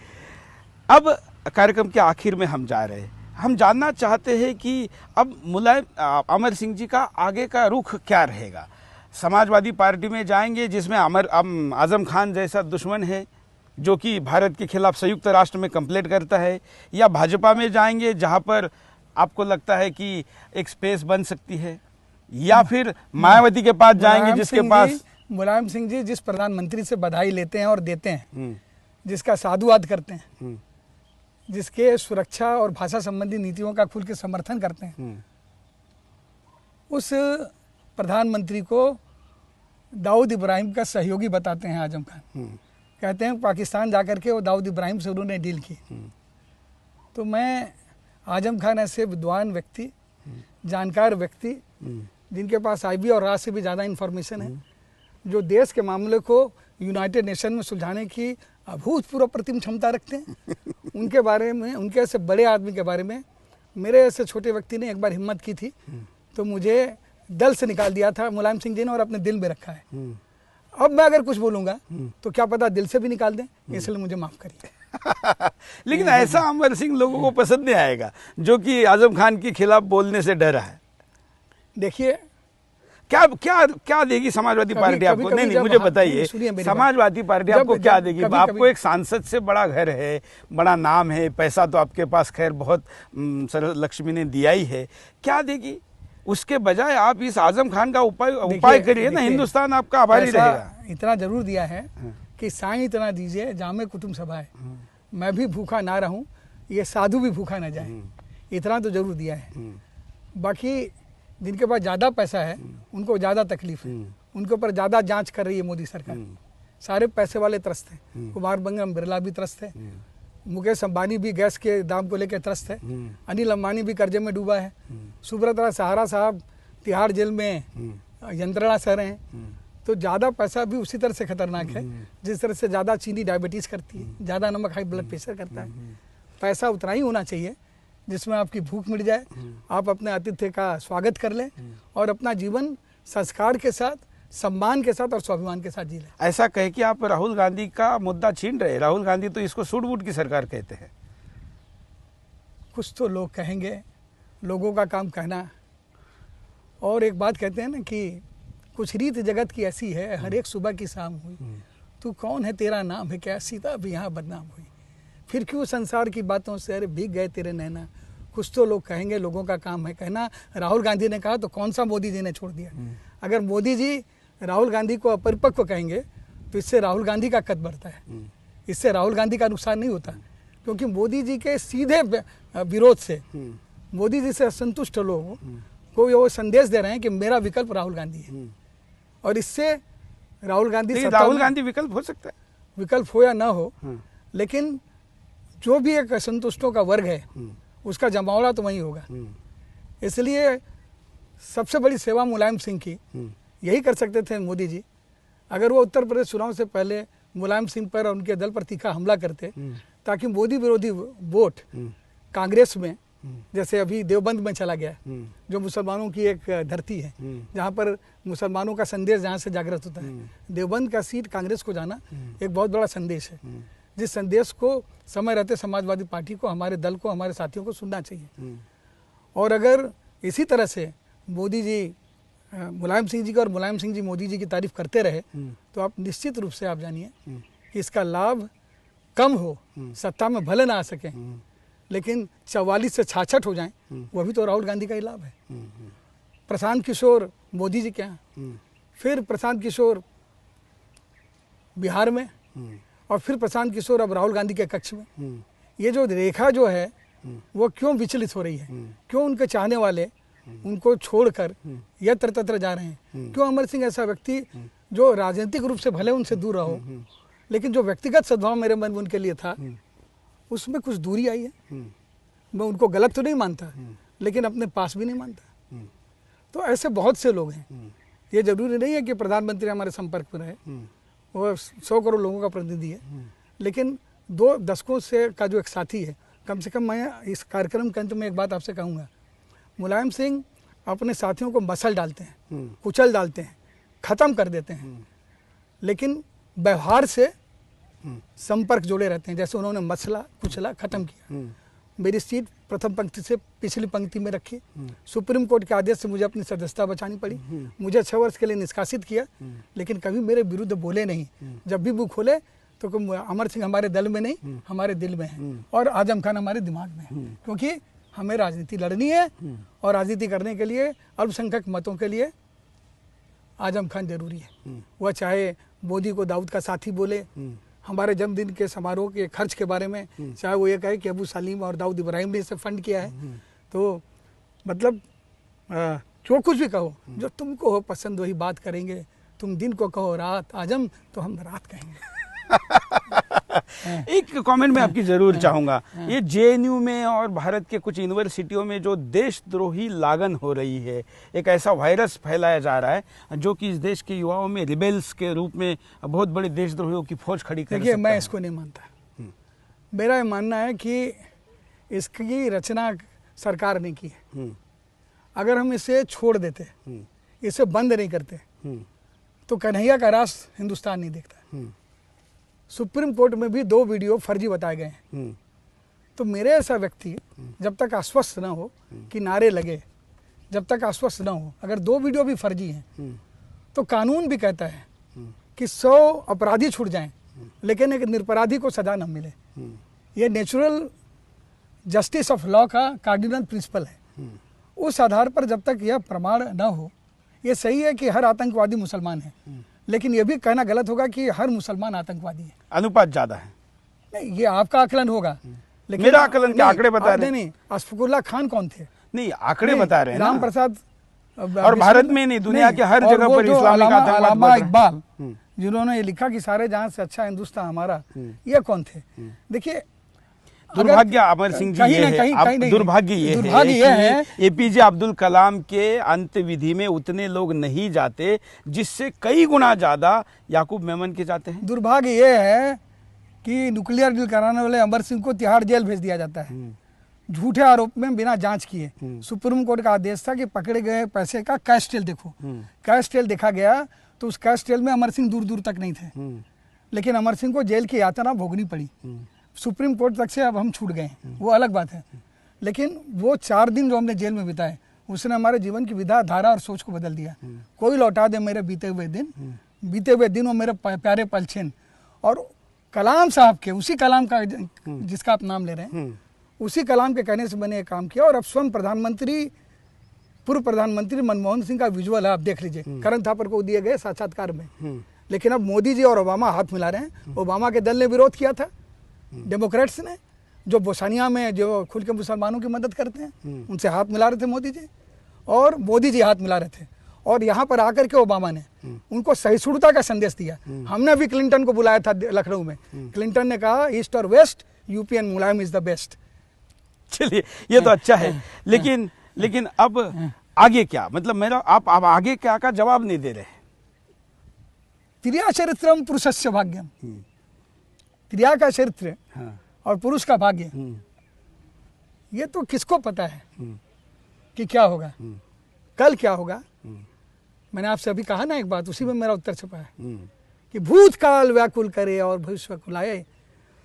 अब कार्यक्रम के आखिर में हम जा रहे हैं। हम जानना चाहते हैं कि अब मुलायम अमर सिंह जी का आगे का रुख क्या रहेगा। समाजवादी पार्टी में जाएंगे जिसमें आजम खान जैसा दुश्मन है जो कि भारत के खिलाफ संयुक्त राष्ट्र में कंप्लेंट करता है, या भाजपा में जाएंगे जहां पर आपको लगता है कि एक स्पेस बन सकती है, या फिर मायावती के पास जाएंगे जिसके पास मुलायम सिंह जी जिस प्रधानमंत्री से बधाई लेते हैं और देते हैं, जिसका साधुवाद करते हैं, जिसके सुरक्षा और भाषा संबंधी नीतियों का खुल के समर्थन करते हैं, उस प्रधानमंत्री को दाऊद इब्राहिम का सहयोगी बताते हैं आजम खान। कहते हैं पाकिस्तान जाकर के वो दाऊद इब्राहिम से उन्होंने डील की। तो मैं आजम खान ऐसे विद्वान व्यक्ति, जानकार व्यक्ति, जिनके पास आईबी और राज से भी ज़्यादा इन्फॉर्मेशन है, जो देश के मामले को यूनाइटेड नेशन में सुलझाने की अभूतपूर्व प्रतिम क्षमता रखते हैं, उनके बारे में, उनके ऐसे बड़े आदमी के बारे में मेरे ऐसे छोटे व्यक्ति ने एक बार हिम्मत की थी तो मुझे दल से निकाल दिया था मुलायम सिंह जी ने, और अपने दिल में रखा है। अब मैं अगर कुछ बोलूँगा तो क्या पता दिल से भी निकाल दें, इसलिए मुझे माफ़ करिए। लेकिन ऐसा अमर सिंह लोगों को पसंद नहीं आएगा जो कि आजम खान के खिलाफ बोलने से डरा है। देखिए क्या क्या क्या देगी समाजवादी पार्टी आपको? नहीं, मुझे बताइए, समाजवादी पार्टी आपको क्या देगी? आपको एक सांसद से बड़ा घर है, बड़ा नाम है, पैसा तो आपके पास खैर बहुत लक्ष्मी ने दिया ही है, क्या देगी? उसके बजाय आप इस आजम खान का उपाय करिए ना, हिंदुस्तान आपका आभारी रहेगा। इतना जरूर दिया है कि साईं इतना दीजिए जामे कुटुंब सभाए, मैं भी भूखा ना रहूं, ये साधु भी भूखा ना जाए, इतना तो जरूर दिया है। बाकी जिनके पास ज़्यादा पैसा है उनको ज़्यादा तकलीफ है, उनके ऊपर ज़्यादा जांच कर रही है मोदी सरकार। सारे पैसे वाले त्रस्त हैं, कुमार मंगलम बिरला भी त्रस्त है, मुकेश अंबानी भी गैस के दाम को लेकर त्रस्त है, अनिल अंबानी भी कर्जे में डूबा है, सुब्रत सहारा साहब तिहाड़ जेल में यंत्रणा सह रहे हैं। तो ज़्यादा पैसा भी उसी तरह से खतरनाक है जिस तरह से ज़्यादा चीनी डायबिटीज़ करती है, ज़्यादा नमक हाई ब्लड प्रेशर करता है। पैसा उतना ही होना चाहिए जिसमें आपकी भूख मिट जाए, आप अपने आतिथ्य का स्वागत कर लें और अपना जीवन संस्कार के साथ, सम्मान के साथ और स्वाभिमान के साथ जी लें। ऐसा कहे कि आप राहुल गांधी का मुद्दा छीन रहे हैं। राहुल गांधी तो इसको सूट-बूट की सरकार कहते हैं। कुछ तो लोग कहेंगे, लोगों का काम कहना। और एक बात कहते हैं ना कि कुछ रीत जगत की ऐसी है, हर एक सुबह की शाम हुई, तू कौन है तेरा नाम है क्या, सीता भी यहाँ बदनाम हुई, फिर क्यों संसार की बातों से अरे भीग गए तेरे नैना। कुछ तो लोग कहेंगे, लोगों का काम है कहना। राहुल गांधी ने कहा तो कौन सा मोदी जी ने छोड़ दिया। अगर मोदी जी राहुल गांधी को अपरिपक्व कहेंगे तो इससे राहुल गांधी का कद बढ़ता है, इससे राहुल गांधी का नुकसान नहीं होता, क्योंकि मोदी जी के सीधे विरोध से, मोदी जी से असंतुष्ट लोगों को वो संदेश दे रहे हैं कि मेरा विकल्प राहुल गांधी है। और इससे राहुल गांधी विकल्प हो सकता है, विकल्प हो या ना हो, लेकिन जो भी एक असंतुष्टों का वर्ग है उसका जमावड़ा तो वही होगा। इसलिए सबसे बड़ी सेवा मुलायम सिंह की यही कर सकते थे मोदी जी, अगर वो उत्तर प्रदेश चुनाव से पहले मुलायम सिंह पर और उनके दल पर तीखा हमला करते, ताकि मोदी विरोधी वोट कांग्रेस में, जैसे अभी देवबंद में चला गया, जो मुसलमानों की एक धरती है जहाँ पर मुसलमानों का संदेश जहाँ से जागृत होता है, देवबंद का सीट कांग्रेस को जाना एक बहुत बड़ा संदेश है, जिस संदेश को समय रहते समाजवादी पार्टी को, हमारे दल को, हमारे साथियों को सुनना चाहिए। और अगर इसी तरह से मोदी जी मुलायम सिंह जी का और मुलायम सिंह जी मोदी जी की तारीफ करते रहे तो आप निश्चित रूप से आप जानिए कि इसका लाभ कम हो, सत्ता में भले ना आ सके, लेकिन 44 से 66 हो जाएं, वो भी तो राहुल गांधी का ही लाभ है। प्रशांत किशोर मोदी जी के यहाँ, फिर प्रशांत किशोर बिहार में, और फिर प्रशांत किशोर अब राहुल गांधी के कक्ष में। ये जो रेखा जो है वो क्यों विचलित हो रही है, क्यों उनके चाहने वाले उनको छोड़कर यत्र तत्र जा रहे हैं, क्यों अमर सिंह ऐसा व्यक्ति जो राजनीतिक रूप से भले उनसे दूर रहो, लेकिन जो व्यक्तिगत सद्भाव मेरे मन में उनके लिए था उसमें कुछ दूरी आई है। मैं उनको गलत तो नहीं मानता, लेकिन अपने पास भी नहीं मानता। तो ऐसे बहुत से लोग हैं, ये जरूरी नहीं है कि प्रधानमंत्री हमारे संपर्क में रहे, वो 100 करोड़ लोगों का प्रतिनिधि है, लेकिन 2 दशकों से का जो एक साथी है, कम से कम मैं इस कार्यक्रम के अंत में एक बात आपसे कहूँगा, मुलायम सिंह अपने साथियों को मसल डालते हैं, कुचल डालते हैं, खत्म कर देते हैं, लेकिन व्यवहार से संपर्क जोड़े रहते हैं। जैसे उन्होंने मसला कुचला खत्म किया, मेरी सीट प्रथम पंक्ति से पिछली पंक्ति में रखी, सुप्रीम कोर्ट के आदेश से मुझे अपनी सदस्यता बचानी पड़ी, मुझे 6 वर्ष के लिए निष्कासित किया, लेकिन कभी मेरे विरुद्ध बोले नहीं। जब भी मुंह खोले तो अमर सिंह हमारे दल में नहीं, हमारे दिल में है, और आजम खान हमारे दिमाग में है, क्योंकि हमें राजनीति लड़नी है और राजनीति करने के लिए अल्पसंख्यक मतों के लिए आजम खान जरूरी है। वह चाहे मोदी को दाऊद का साथी बोले, हमारे जन्मदिन के समारोह के खर्च के बारे में, चाहे वो ये कहे कि अबू सलीम और दाऊद इब्राहिम ने इसे फंड किया है, तो मतलब जो कुछ भी कहो, जो तुमको हो पसंद वही बात करेंगे, तुम दिन को कहो रात आजम तो हम रात कहेंगे। एक कमेंट मैं आपकी जरूर चाहूंगा, ये जेएनयू में और भारत के कुछ यूनिवर्सिटियों में जो देशद्रोही लागन हो रही है, एक ऐसा वायरस फैलाया जा रहा है जो कि इस देश के युवाओं में रिबेल्स के रूप में बहुत बड़े देशद्रोहियों की फौज खड़ी कर सकता है। मैं इसको नहीं मानता। मेरा ये मानना है कि इसकी रचना सरकार ने की है। अगर हम इसे छोड़ देते, इसे बंद नहीं करते, तो कन्हैया का रास हिंदुस्तान नहीं देखता। सुप्रीम कोर्ट में भी 2 वीडियो फर्जी बताए गए हैं। तो मेरे ऐसा व्यक्ति जब तक आश्वस्त न हो कि नारे लगे, जब तक आश्वस्त न हो, अगर 2 वीडियो भी फर्जी हैं तो कानून भी कहता है कि 100 अपराधी छूट जाएं, लेकिन एक निरपराधी को सजा न मिले। ये नेचुरल जस्टिस ऑफ लॉ का कार्डिनल प्रिंसिपल है। उस आधार पर जब तक यह प्रमाण न हो, ये सही है कि हर आतंकवादी मुसलमान है, लेकिन यह भी कहना गलत होगा कि हर मुसलमान आतंकवादी है। अनुपात ज्यादा है। नहीं, ये आपका आकलन होगा, लेकिन मेरा आकलन क्या, आंकड़े बता रहे हैं। नहीं, अशफाकुल्लाह खान कौन थे? नहीं, आंकड़े बता रहे हैं। राम प्रसाद, और भारत में नहीं, दुनिया के हर जगह पर इस्लामिक आतंकवाद। इकबाल जिन्होंने ये लिखा कि सारे जहां से अच्छा हिंदुस्तान हमारा, ये कौन थे? देखिए, दुर्भाग्य अमर सिंह जी ये है, दुर्भाग्य ये है एपीजे अब्दुल कलाम के अंत्यविधि में उतने लोग नहीं जाते जिससे कई गुना ज्यादा याकूब मेमन के जाते हैं। दुर्भाग्य ये है कि न्यूक्लियर डील कराने वाले अमर सिंह को तिहाड़ जेल भेज दिया जाता है झूठे आरोप में, बिना जांच किए। सुप्रीम कोर्ट का आदेश था कि पकड़े गए पैसे का कैश टेल देखो। कैश टेल देखा गया तो उस कैश टेल में अमर सिंह दूर दूर तक नहीं थे, लेकिन अमर सिंह को जेल की यातना भोगनी पड़ी। सुप्रीम कोर्ट तक से अब हम छूट गए, वो अलग बात है, लेकिन वो 4 दिन जो हमने जेल में बिताए, उसने हमारे जीवन की विधा, धारा और सोच को बदल दिया। कोई लौटा दे मेरे बीते हुए दिन और मेरे प्यारे पलछिन। और कलाम साहब के, उसी कलाम का जिसका आप नाम ले रहे हैं, उसी कलाम के कहने से मैंने ये काम किया। और अब स्वयं पूर्व प्रधानमंत्री मनमोहन सिंह का विजुअल है, आप देख लीजिए, करण थापर को दिए गए साक्षात्कार में। लेकिन अब मोदी जी और ओबामा हाथ मिला रहे हैं। ओबामा के दल ने विरोध किया था, डेमोक्रेट्स ने, जो बोस्निया में जो खुल के मुसलमानों की मदद करते हैं, उनसे हाथ मिला रहे थे मोदी जी, और मोदी जी हाथ मिला रहे थे। और यहाँ पर आकर के ओबामा ने उनको सहिष्णुता का संदेश दिया। हमने भी क्लिंटन को बुलाया था लखनऊ में, क्लिंटन ने कहा ईस्ट और west, UP and Mulayam is the best. चलिए, ये तो अच्छा है, लेकिन अब आगे क्या, मतलब मेरा आप आगे क्या का जवाब नहीं दे रहे। त्रिया चरित्रम पुरुषस्य भाग्यम, त्रिया का चरित्र और पुरुष का भाग्य, ये तो किसको पता है कि क्या होगा, कल क्या होगा। मैंने आपसे अभी कहा ना एक बात, उसी में मेरा उत्तर छुपा है कि भूतकाल व्याकुल करे और भविष्य कुलाए,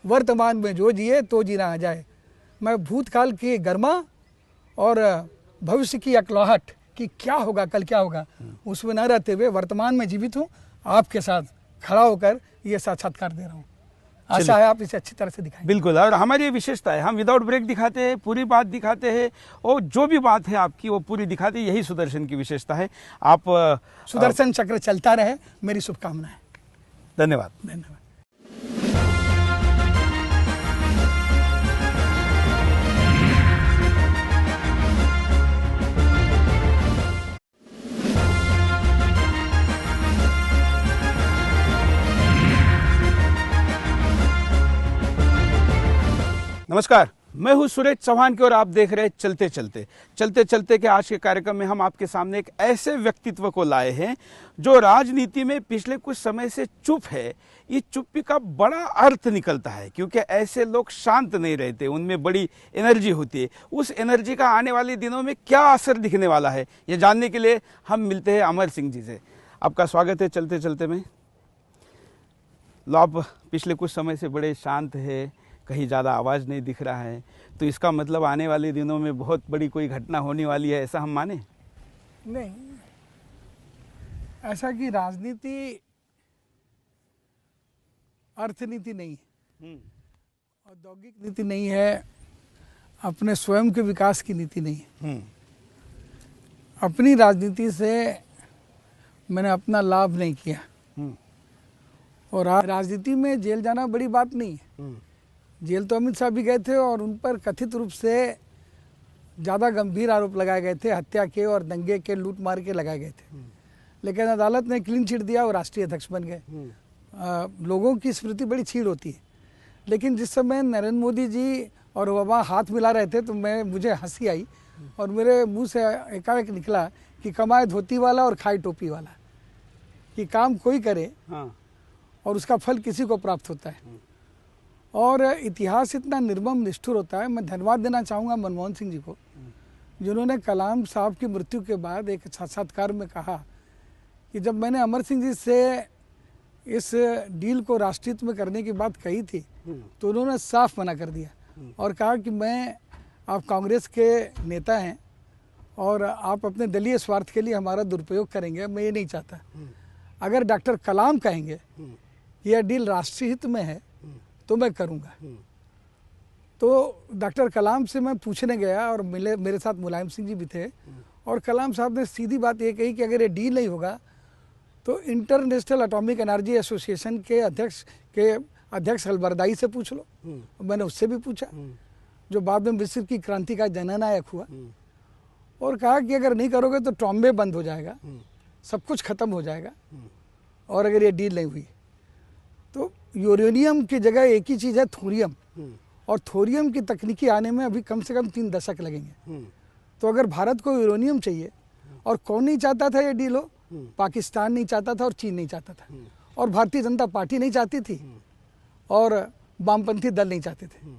वर्तमान में जो जिए तो जीना आ जाए। मैं भूतकाल की गर्मा और भविष्य की अकलाहट कि क्या होगा, कल क्या होगा, उसमें न रहते हुए वर्तमान में जीवित हूँ, आपके साथ खड़ा होकर ये साक्षात्कार दे रहा हूँ। आशा है आप इसे अच्छी तरह से दिखाएं। बिल्कुल, और हमारी ये विशेषता है, हम विदाउट ब्रेक दिखाते हैं, पूरी बात दिखाते हैं, और जो भी बात है आपकी वो पूरी दिखाते हैं। यही सुदर्शन की विशेषता है। आप सुदर्शन चक्र चलता रहे, मेरी शुभकामनाएं। धन्यवाद। धन्यवाद। नमस्कार, मैं हूं सुरेश चौहान की और आप देख रहे हैं चलते चलते के आज के कार्यक्रम में हम आपके सामने एक ऐसे व्यक्तित्व को लाए हैं जो राजनीति में पिछले कुछ समय से चुप है। ये चुप्पी का बड़ा अर्थ निकलता है, क्योंकि ऐसे लोग शांत नहीं रहते, उनमें बड़ी एनर्जी होती है। उस एनर्जी का आने वाले दिनों में क्या असर दिखने वाला है, ये जानने के लिए हम मिलते हैं अमर सिंह जी से। आपका स्वागत है चलते चलते में। लो, आप पिछले कुछ समय से बड़े शांत है, कहीं ज़्यादा आवाज़ नहीं दिख रहा है, तो इसका मतलब आने वाले दिनों में बहुत बड़ी कोई घटना होने वाली है, ऐसा हम माने? नहीं, ऐसा कि राजनीति अर्थनीति नहीं है, औद्योगिक नीति नहीं है, अपने स्वयं के विकास की नीति नहीं है। अपनी राजनीति से मैंने अपना लाभ नहीं किया, और राजनीति में जेल जाना बड़ी बात नहीं है। जेल तो अमित शाह भी गए थे और उन पर कथित रूप से ज़्यादा गंभीर आरोप लगाए गए थे, हत्या के और दंगे के, लूट मार के लगाए गए थे, लेकिन अदालत ने क्लीन चिट दिया और राष्ट्रीय अध्यक्ष बन गए। लोगों की स्मृति बड़ी छीड़ होती है, लेकिन जिस समय नरेंद्र मोदी जी और ओबामा हाथ मिला रहे थे तो मुझे हंसी आई और मेरे मुंह से एकाएक निकला कि कमाए धोती वाला और खाए टोपी वाला, कि काम कोई करे और उसका फल किसी को प्राप्त होता है। और इतिहास इतना निर्मम निष्ठुर होता है। मैं धन्यवाद देना चाहूँगा मनमोहन सिंह जी को, जिन्होंने कलाम साहब की मृत्यु के बाद एक साक्षात्कार में कहा कि जब मैंने अमर सिंह जी से इस डील को राष्ट्रीय में करने की बात कही थी तो उन्होंने साफ मना कर दिया और कहा कि आप कांग्रेस के नेता हैं और आप अपने दलीय स्वार्थ के लिए हमारा दुरुपयोग करेंगे, मैं ये नहीं चाहता। अगर डॉक्टर कलाम कहेंगे कि यह डील राष्ट्रीय हित में है तो मैं करूँगा। तो डॉक्टर कलाम से मैं पूछने गया और मेरे साथ मुलायम सिंह जी भी थे, और कलाम साहब ने सीधी बात ये कही कि अगर ये डील नहीं होगा तो इंटरनेशनल एटॉमिक एनर्जी एसोसिएशन के अध्यक्ष अलबरदाई से पूछ लो। मैंने उससे भी पूछा, जो बाद में मिस्र की क्रांति का जननायक हुआ, और कहा कि अगर नहीं करोगे तो ट्रॉम्बे बंद हो जाएगा, सब कुछ खत्म हो जाएगा, और अगर ये डील नहीं हुई तो यूरेनियम की जगह एक ही चीज़ है थोरियम, और थोरियम की तकनीकी आने में अभी कम से कम 3 दशक लगेंगे। तो अगर भारत को यूरेनियम चाहिए, और कौन नहीं चाहता था ये डील हो? पाकिस्तान नहीं चाहता था और चीन नहीं चाहता था, और भारतीय जनता पार्टी नहीं चाहती थी, और वामपंथी दल नहीं चाहते थे।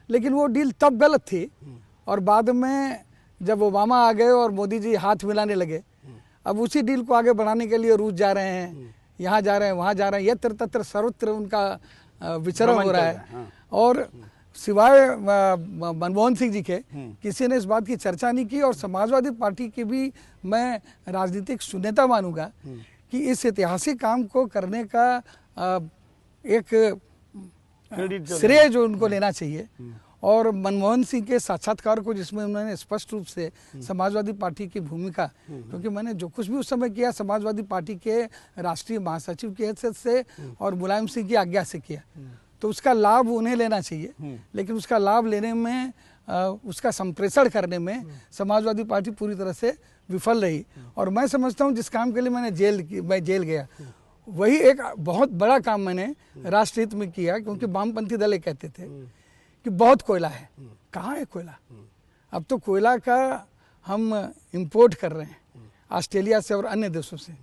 लेकिन वो डील तब गलत थी, और बाद में जब ओबामा आ गए और मोदी जी हाथ मिलाने लगे, अब उसी डील को आगे बढ़ाने के लिए रूस जा रहे हैं, यहाँ जा रहे हैं, वहाँ जा रहे हैं, यत्र तत्र सर्वत्र उनका विचरण हो रहा है। और सिवाय मनमोहन सिंह जी के किसी ने इस बात की चर्चा नहीं की, और समाजवादी पार्टी की भी मैं राजनीतिक शून्यता मानूंगा कि इस ऐतिहासिक काम को करने का एक श्रेय जो उनको लेना चाहिए। और मनमोहन सिंह के साक्षात्कार को, जिसमें उन्होंने स्पष्ट रूप से समाजवादी पार्टी की भूमिका, क्योंकि मैंने जो कुछ भी उस समय किया समाजवादी पार्टी के राष्ट्रीय महासचिव की हैसियत से और मुलायम सिंह की आज्ञा से किया, तो उसका लाभ उन्हें लेना चाहिए। लेकिन उसका लाभ लेने में, उसका संप्रेषण करने में समाजवादी पार्टी पूरी तरह से विफल रही। और मैं समझता हूँ जिस काम के लिए मैं जेल गया, वही एक बहुत बड़ा काम मैंने राष्ट्र हित में किया, क्योंकि वामपंथी दल ये कहते थे कि बहुत कोयला है। कहाँ है कोयला? अब तो कोयला का हम इंपोर्ट कर रहे हैं ऑस्ट्रेलिया से और अन्य देशों से।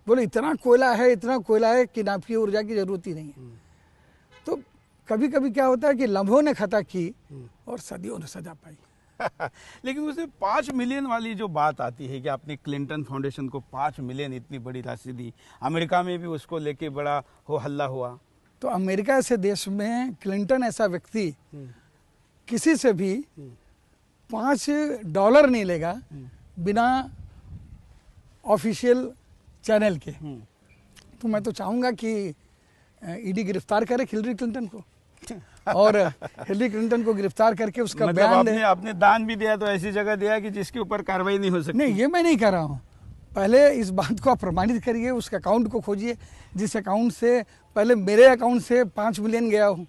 बोले इतना कोयला है कि नापी ऊर्जा की जरूरत ही नहीं है। तो कभी कभी क्या होता है कि लम्हों ने खता की और सदियों ने सजा पाई। लेकिन उसमें 5 मिलियन वाली जो बात आती है कि आपने क्लिंटन फाउंडेशन को 5 मिलियन इतनी बड़ी राशि दी, अमेरिका में भी उसको लेके बड़ा हो हल्ला हुआ। तो अमेरिका ऐसे देश में क्लिंटन ऐसा व्यक्ति किसी से भी $5 नहीं लेगा बिना ऑफिशियल चैनल के। तो मैं तो चाहूँगा कि ईडी गिरफ्तार करे हिलरी क्लिंटन को, और हिलरी क्लिंटन को गिरफ्तार करके उसका मतलब बयान आपने दान भी दिया तो ऐसी जगह दिया कि जिसके ऊपर कार्रवाई नहीं हो सकती। नहीं, ये मैं नहीं कह रहा हूँ। पहले इस बात को आप प्रमाणित करिए, उस अकाउंट को खोजिए जिस अकाउंट से पहले मेरे अकाउंट से 5 मिलियन गया हो,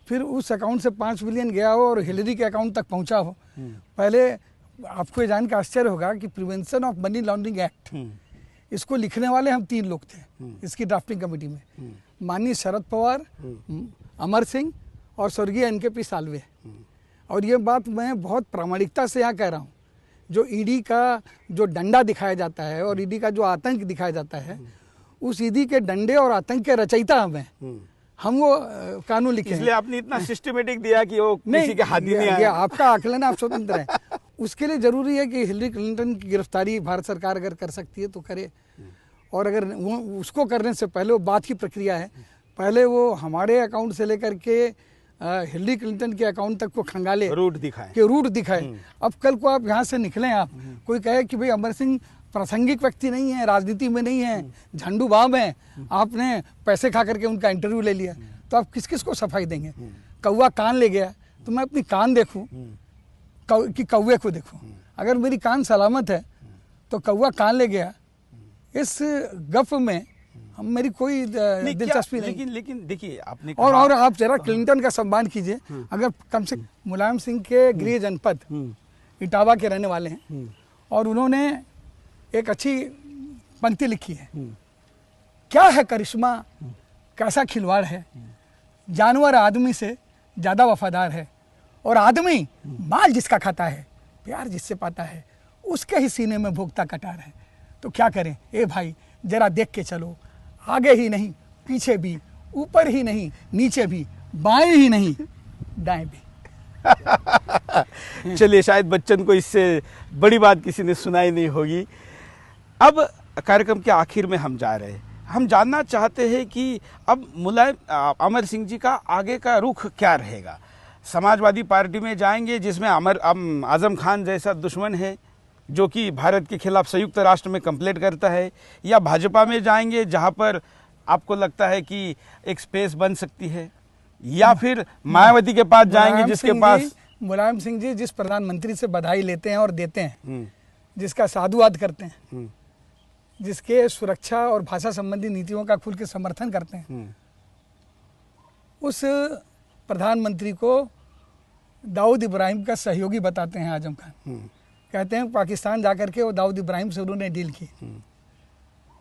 फिर उस अकाउंट से 5 मिलियन गया हो और हिलरी के अकाउंट तक पहुंचा हो। पहले आपको ये जान का आश्चर्य होगा कि prevention of money laundering act, इसको लिखने वाले हम 3 लोग थे इसकी ड्राफ्टिंग कमेटी में, माननीय शरद पवार, अमर सिंह और स्वर्गीय NKP साल्वे। और ये बात मैं बहुत प्रामाणिकता से यहाँ कह रहा हूँ। जो ईडी का जो डंडा दिखाया जाता है और ईडी का जो आतंक दिखाया जाता है, उस ईडी के डंडे और आतंक के रचयिता हम वो कानून लिखे। इसलिए आपने इतना सिस्टमेटिक दिया कि वो किसी के हाथ ही नहीं आया। आपका आकलन, आप स्वतंत्र है। उसके लिए जरूरी है कि हिलरी क्लिंटन की गिरफ्तारी भारत सरकार अगर कर सकती है तो करे। और अगर वो उसको करने से पहले वो बात की प्रक्रिया है, पहले वो हमारे अकाउंट से लेकर के हिलरी क्लिंटन के अकाउंट तक को खंगाले, रूट दिखाए। अब कल को आप यहाँ से निकलें, आप कोई कहे कि भाई अमर सिंह प्रासंगिक व्यक्ति नहीं है, राजनीति में नहीं है, झंडू बाम है, आपने पैसे खा करके उनका इंटरव्यू ले लिया, तो आप किस किस को सफाई देंगे? कौवा कान ले गया तो मैं अपनी कान देखूं कि कौवे को देखूं? अगर मेरी कान सलामत है तो कौवा कान ले गया, इस गप में मेरी कोई दिलचस्पी नहीं। लेकिन देखिए आपने और आप जरा क्लिंटन का सम्मान कीजिए, अगर कम से मुलायम सिंह के गृह जनपद इटावा के रहने वाले हैं और उन्होंने एक अच्छी पंक्ति लिखी है, क्या है करिश्मा, कैसा खिलवाड़ है, जानवर आदमी से ज़्यादा वफादार है और आदमी माल जिसका खाता है, प्यार जिससे पाता है, उसके ही सीने में भोगता कटार है। तो क्या करें ए भाई, जरा देख के चलो, आगे ही नहीं पीछे भी, ऊपर ही नहीं नीचे भी, बाएं ही नहीं दाएं भी। चलिए, शायद बच्चन को इससे बड़ी बात किसी ने सुनाई नहीं होगी। अब कार्यक्रम के आखिर में हम जा रहे हैं, हम जानना चाहते हैं कि अब मुलायम अमर सिंह जी का आगे का रुख क्या रहेगा। समाजवादी पार्टी में जाएंगे जिसमें आजम खान जैसा दुश्मन है जो कि भारत के खिलाफ संयुक्त राष्ट्र में कंप्लेंट करता है, या भाजपा में जाएंगे जहां पर आपको लगता है कि एक स्पेस बन सकती है, या फिर मायावती के पास जाएंगे जिसके पास मुलायम सिंह जी जिस प्रधानमंत्री से बधाई लेते हैं और देते हैं, जिसका साधुवाद करते हैं, जिसके सुरक्षा और भाषा संबंधी नीतियों का खुल के समर्थन करते हैं, उस प्रधानमंत्री को दाऊद इब्राहिम का सहयोगी बताते हैं आजम खान। कहते हैं पाकिस्तान जाकर के वो दाऊद इब्राहिम से उन्होंने डील की।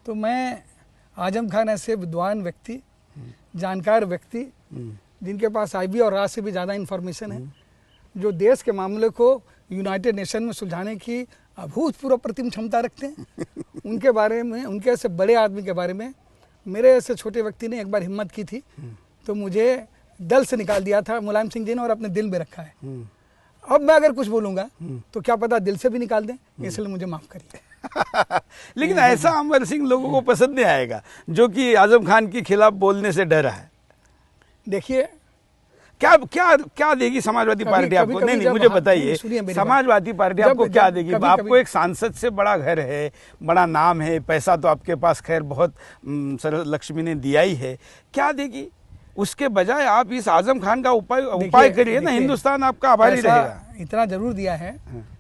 तो मैं आजम खान ऐसे विद्वान व्यक्ति, जानकार व्यक्ति, जिनके पास आईबी और राज से भी ज़्यादा इन्फॉर्मेशन है, जो देश के मामले को यूनाइटेड नेशन में सुलझाने की अभूतपूर्व प्रतिम क्षमता रखते हैं, उनके बारे में, उनके ऐसे बड़े आदमी के बारे में मेरे ऐसे छोटे व्यक्ति ने एक बार हिम्मत की थी तो मुझे दल से निकाल दिया था मुलायम सिंह जी ने, और अपने दिल में रखा है। अब मैं अगर कुछ बोलूँगा तो क्या पता दिल से भी निकाल दें, इसलिए मुझे माफ़ करिए। लेकिन ऐसा अमर सिंह लोगों को पसंद नहीं आएगा जो कि आजम खान के खिलाफ बोलने से डरा है। देखिए क्या क्या क्या देगी समाजवादी पार्टी आपको? नहीं, मुझे बताइए, समाजवादी पार्टी आपको क्या देगी? आपको एक सांसद से बड़ा घर है, बड़ा नाम है, पैसा तो आपके पास खैर बहुत लक्ष्मी ने दिया ही है, क्या देगी? उसके बजाय आप इस आजम खान का उपाय करिए ना, हिंदुस्तान आपका आभारी रहेगा। इतना जरूर दिया है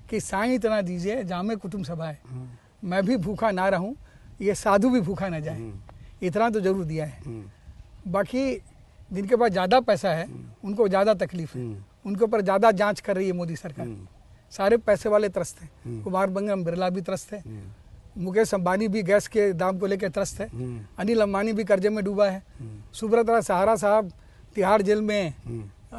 कि साईं इतना दीजिए जामे कुटुंब सभाए, मैं भी भूखा ना रहूं, ये साधु भी भूखा ना जाए, इतना तो जरूर दिया है। बाकी जिनके पास ज़्यादा पैसा है उनको ज़्यादा तकलीफ है, उनके ऊपर ज़्यादा जांच कर रही है मोदी सरकार। सारे पैसे वाले त्रस्त हैं, कुमार मंगलम बिरला भी त्रस्त है, मुकेश अंबानी भी गैस के दाम को लेकर त्रस्त है, अनिल अंबानी भी कर्जे में डूबा है, सुब्रत सहारा साहब तिहाड़ जेल में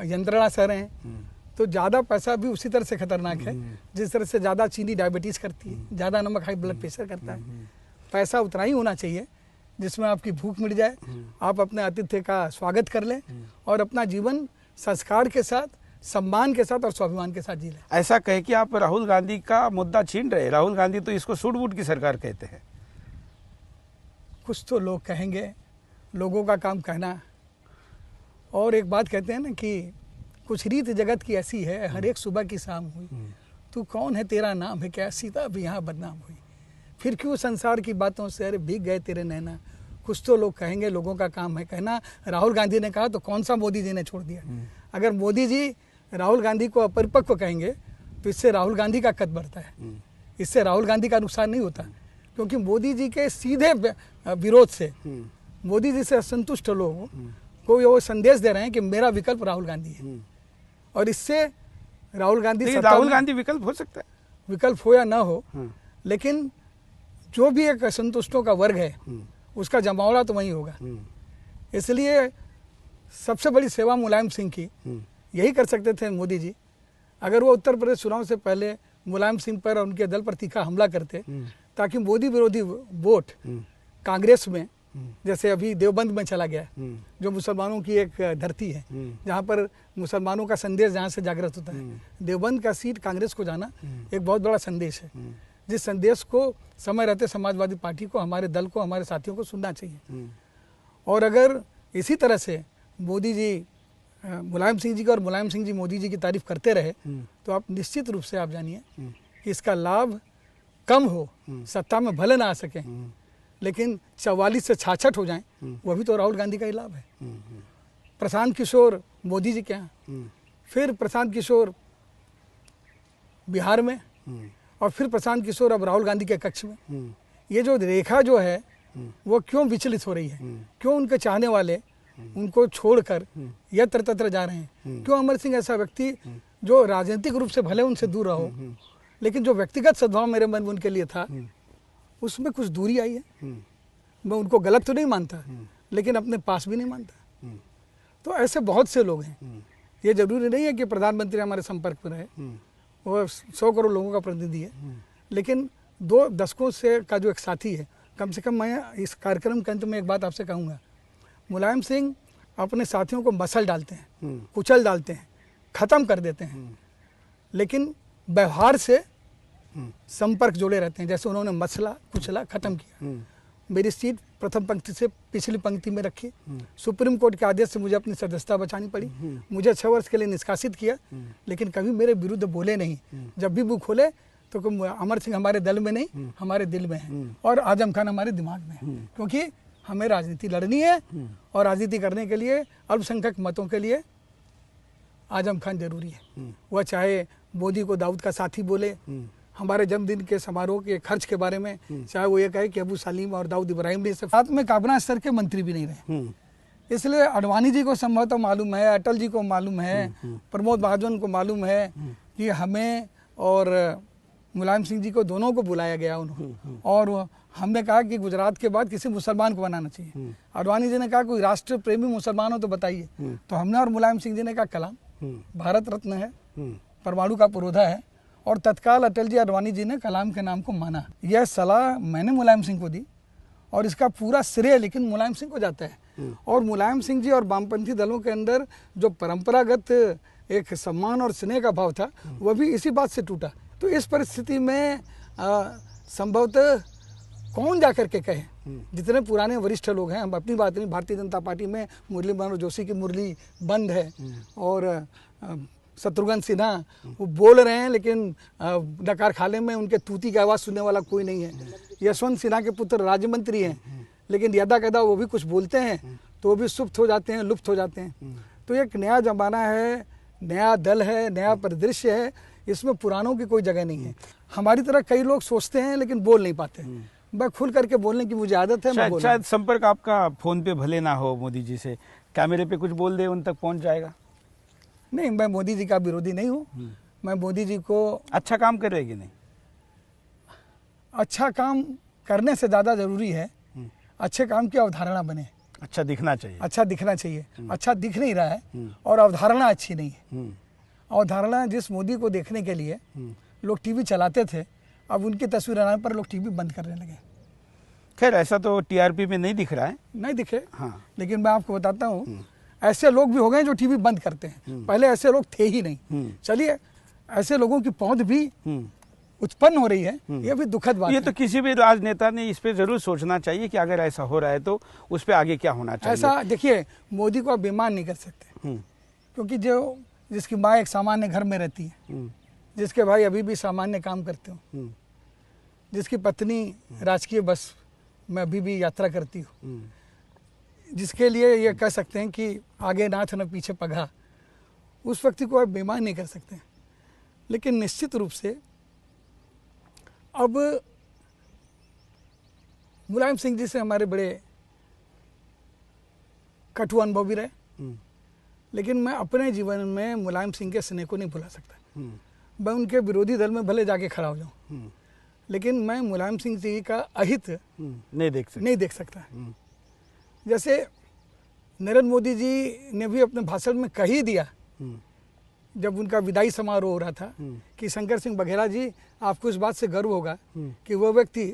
यंत्रणा सह रहे हैं। तो ज़्यादा पैसा भी उसी तरह से खतरनाक है जिस तरह से ज़्यादा चीनी डायबिटीज़ करती है, ज़्यादा नमक हाई ब्लड प्रेशर करता है। पैसा उतना ही होना चाहिए जिसमें आपकी भूख मिट जाए, आप अपने आतिथ्य का स्वागत कर लें और अपना जीवन संस्कार के साथ, सम्मान के साथ और स्वाभिमान के साथ जी लें। ऐसा कहे कि आप राहुल गांधी का मुद्दा छीन रहे। राहुल गांधी तो इसको सूट-बूट की सरकार कहते हैं। कुछ तो लोग कहेंगे, लोगों का काम कहना। और एक बात कहते हैं ना कि कुछ रीत जगत की ऐसी है, हर एक सुबह की शाम हुई, तू कौन है तेरा नाम है क्या, सीता भी यहाँ बदनाम हुई, फिर क्यों संसार की बातों से अरे भीग गए तेरे नैना। कुछ तो लोग कहेंगे, लोगों का काम है कहना। राहुल गांधी ने कहा तो कौन सा मोदी जी ने छोड़ दिया। अगर मोदी जी राहुल गांधी को अपरिपक्व कहेंगे तो इससे राहुल गांधी का कद बढ़ता है, इससे राहुल गांधी का नुकसान नहीं होता, क्योंकि मोदी जी के सीधे विरोध से, मोदी जी से असंतुष्ट लोग को वो संदेश दे रहे हैं कि मेरा विकल्प राहुल गांधी है। और इससे राहुल गांधी विकल्प हो सकता है, विकल्प हो या ना हो, लेकिन जो भी एक असंतुष्टों का वर्ग है उसका जमावड़ा तो वही होगा। इसलिए सबसे बड़ी सेवा मुलायम सिंह की यही कर सकते थे मोदी जी, अगर वो उत्तर प्रदेश चुनाव से पहले मुलायम सिंह पर और उनके दल पर तीखा हमला करते, ताकि मोदी विरोधी वोट कांग्रेस में, जैसे अभी देवबंद में चला गया, जो मुसलमानों की एक धरती है जहाँ पर मुसलमानों का संदेश जहाँ से जागृत होता है, देवबंद का सीट कांग्रेस को जाना एक बहुत बड़ा संदेश है। जिस संदेश को समय रहते समाजवादी पार्टी को, हमारे दल को, हमारे साथियों को सुनना चाहिए। और अगर इसी तरह से मोदी जी मुलायम सिंह जी का और मुलायम सिंह जी मोदी जी की तारीफ करते रहे तो आप निश्चित रूप से आप जानिए कि इसका लाभ कम हो, सत्ता में भले ना आ सके लेकिन 44 से 66 हो जाएं, वो भी तो राहुल गांधी का ही लाभ है। प्रशांत किशोर मोदी जी के यहाँ, फिर प्रशांत किशोर बिहार में, और फिर प्रशांत किशोर अब राहुल गांधी के कक्ष में। ये जो रेखा जो है वो क्यों विचलित हो रही है? क्यों उनके चाहने वाले उनको छोड़कर यत्र तत्र जा रहे हैं? क्यों अमर सिंह ऐसा व्यक्ति जो राजनीतिक रूप से भले उनसे दूर रहो लेकिन जो व्यक्तिगत सद्भाव मेरे मन में उनके लिए था उसमें कुछ दूरी आई है। मैं उनको गलत तो नहीं मानता लेकिन अपने पास भी नहीं मानता। तो ऐसे बहुत से लोग हैं। ये जरूरी नहीं है कि प्रधानमंत्री हमारे संपर्क में रहे, वो 100 करोड़ लोगों का प्रतिनिधि है, लेकिन 2 दशकों से का जो एक साथी है, कम से कम मैं इस कार्यक्रम के अंत में एक बात आपसे कहूँगा, मुलायम सिंह अपने साथियों को मसल डालते हैं, कुचल डालते हैं, ख़त्म कर देते हैं, लेकिन व्यवहार से संपर्क जोड़े रहते हैं। जैसे उन्होंने मसला कुचला ख़त्म किया, मेरी सीट प्रथम पंक्ति से पिछली पंक्ति में रखी, सुप्रीम कोर्ट के आदेश से मुझे अपनी सदस्यता बचानी पड़ी, मुझे 6 वर्ष के लिए निष्कासित किया, लेकिन कभी मेरे विरुद्ध बोले नहीं। जब भी मुँह खोले तो अमर सिंह हमारे दल में नहीं, हमारे दिल में है, और आजम खान हमारे दिमाग में है, क्योंकि हमें राजनीति लड़नी है और राजनीति करने के लिए अल्पसंख्यक मतों के लिए आजम खान जरूरी है। वह चाहे मोदी को दाऊद का साथी बोले, हमारे जन्मदिन के समारोह के खर्च के बारे में, चाहे वो ये कहे कि अबू सलीम और दाऊद इब्राहिम ने साथ में काबीना स्तर के मंत्री भी नहीं रहे। इसलिए अडवाणी जी को संभवतः मालूम है, अटल जी को मालूम है, प्रमोद महाजन को मालूम है कि हमें और मुलायम सिंह जी को दोनों को बुलाया गया उन्होंने, और हमने कहा कि गुजरात के बाद किसी मुसलमान को बनाना चाहिए। अडवाणी जी ने कहा कोई राष्ट्र प्रेमी मुसलमान हो तो बताइए, तो हमने और मुलायम सिंह जी ने कहा कलाम, भारत रत्न है, परमाणु का पुरोधा है, और तत्काल अटल जी अडवाणी जी ने कलाम के नाम को माना। यह सलाह मैंने मुलायम सिंह को दी और इसका पूरा श्रेय लेकिन मुलायम सिंह को जाता है। और मुलायम सिंह जी और वामपंथी दलों के अंदर जो परंपरागत एक सम्मान और स्नेह का भाव था वह भी इसी बात से टूटा। तो इस परिस्थिति में संभवतः कौन जाकर के कहे, जितने पुराने वरिष्ठ लोग हैं, हम अपनी बात नहीं, भारतीय जनता पार्टी में मुरली मनोहर जोशी की मुरली बंद है और शत्रुघ्न सिन्हा वो बोल रहे हैं लेकिन डकार खाले में उनके तूती की आवाज़ सुनने वाला कोई नहीं है। यशवंत सिन्हा के पुत्र राज्य मंत्री हैं लेकिन यदा कदा वो भी कुछ बोलते हैं तो वो भी सुप्त हो जाते हैं, लुप्त हो जाते हैं। तो एक नया जमाना है, नया दल है, नया परिदृश्य है, इसमें पुरानों की कोई जगह नहीं है। हमारी तरह कई लोग सोचते हैं लेकिन बोल नहीं पाते। मैं खुल करके बोलने की मुझे आदत है। शायद संपर्क आपका फोन पे भले ना हो मोदी जी से, कैमरे पे कुछ बोल दे उन तक पहुंच जाएगा। नहीं, मैं मोदी जी का विरोधी नहीं हूँ। मैं मोदी जी को अच्छा काम कर रहे कि नहीं, अच्छा काम करने से ज़्यादा जरूरी है अच्छे काम की अवधारणा बने। अच्छा दिखना चाहिए, अच्छा दिखना चाहिए। अच्छा दिख नहीं रहा है और अवधारणा अच्छी नहीं है। अवधारणा जिस मोदी को देखने के लिए लोग टीवी चलाते थे, अब उनकी तस्वीर आने पर लोग टीवी बंद करने लगे। खैर ऐसा तो टीआरपी में नहीं दिख रहा है, नहीं दिखे। हाँ, लेकिन मैं आपको बताता हूँ ऐसे लोग भी हो गए जो टीवी बंद करते हैं, पहले ऐसे लोग थे ही नहीं। चलिए ऐसे लोगों की पहुंच भी उत्पन्न हो रही है, ये भी दुखद बात है। ये तो किसी भी राजनेता ने इस पे जरूर सोचना चाहिए कि अगर ऐसा हो रहा है तो उस पे आगे क्या होना चाहिए। ऐसा देखिए, मोदी को आप बेईमान नहीं कर सकते, क्योंकि जो जिसकी माँ एक सामान्य घर में रहती है, जिसके भाई अभी भी सामान्य काम करते हो, जिसकी पत्नी राजकीय बस में अभी भी यात्रा करती हो, जिसके लिए ये कह सकते हैं कि आगे नाथ न पीछे पगा, उस व्यक्ति को आप बेईमान नहीं कर सकते। लेकिन निश्चित रूप से अब मुलायम सिंह जी से हमारे बड़े कटु अनुभव भी रहे, लेकिन मैं अपने जीवन में मुलायम सिंह के स्नेह को नहीं भुला सकता। मैं उनके विरोधी दल में भले जाके खड़ा हो जाऊं, लेकिन मैं मुलायम सिंह जी का अहित नहीं देख सकता। जैसे नरेंद्र मोदी जी ने भी अपने भाषण में कह ही दिया जब उनका विदाई समारोह हो रहा था कि शंकर सिंह बघेला जी, आपको इस बात से गर्व होगा कि वह व्यक्ति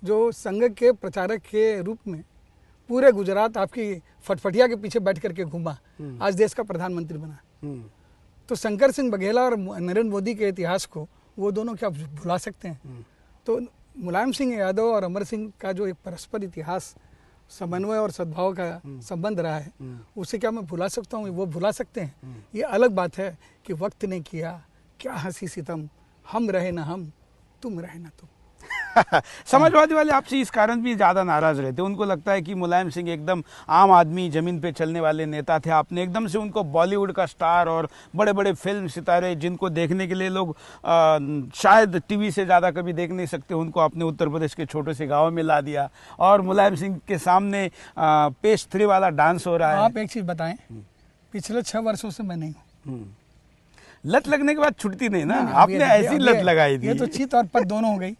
जो संघ के प्रचारक के रूप में पूरे गुजरात आपकी फटफटिया के पीछे बैठ करके घूमा, आज देश का प्रधानमंत्री बना। तो शंकर सिंह बघेला और नरेंद्र मोदी के इतिहास को वो दोनों क्या भुला सकते हैं? तो मुलायम सिंह यादव और अमर सिंह का जो एक परस्पर इतिहास, समन्वय और सद्भाव का संबंध रहा है, उसे क्या मैं भुला सकता हूँ? वो भुला सकते हैं? ये अलग बात है कि वक्त ने किया क्या हंसी सितम, हम रहे ना हम, तुम रहे ना तुम। समाजवादी वाले आपसे इस कारण भी ज्यादा नाराज रहते, उनको लगता है कि मुलायम सिंह एकदम आम आदमी, जमीन पे चलने वाले नेता थे, आपने एकदम से उनको बॉलीवुड का स्टार और बड़े बड़े फिल्म सितारे जिनको देखने के लिए लोग शायद टीवी से ज्यादा कभी देख नहीं सकते, उनको आपने उत्तर प्रदेश के छोटे से गाँव में ला दिया और मुलायम सिंह के सामने पेश 3 वाला डांस हो रहा है। आप एक चीज बताएं, पिछले 6 वर्षों से मैं नहीं हूँ। लत लगने के बाद छुटती नहीं ना, आपने ऐसी लत लगाई थी। ये तो चित और पद दोनों हो गई,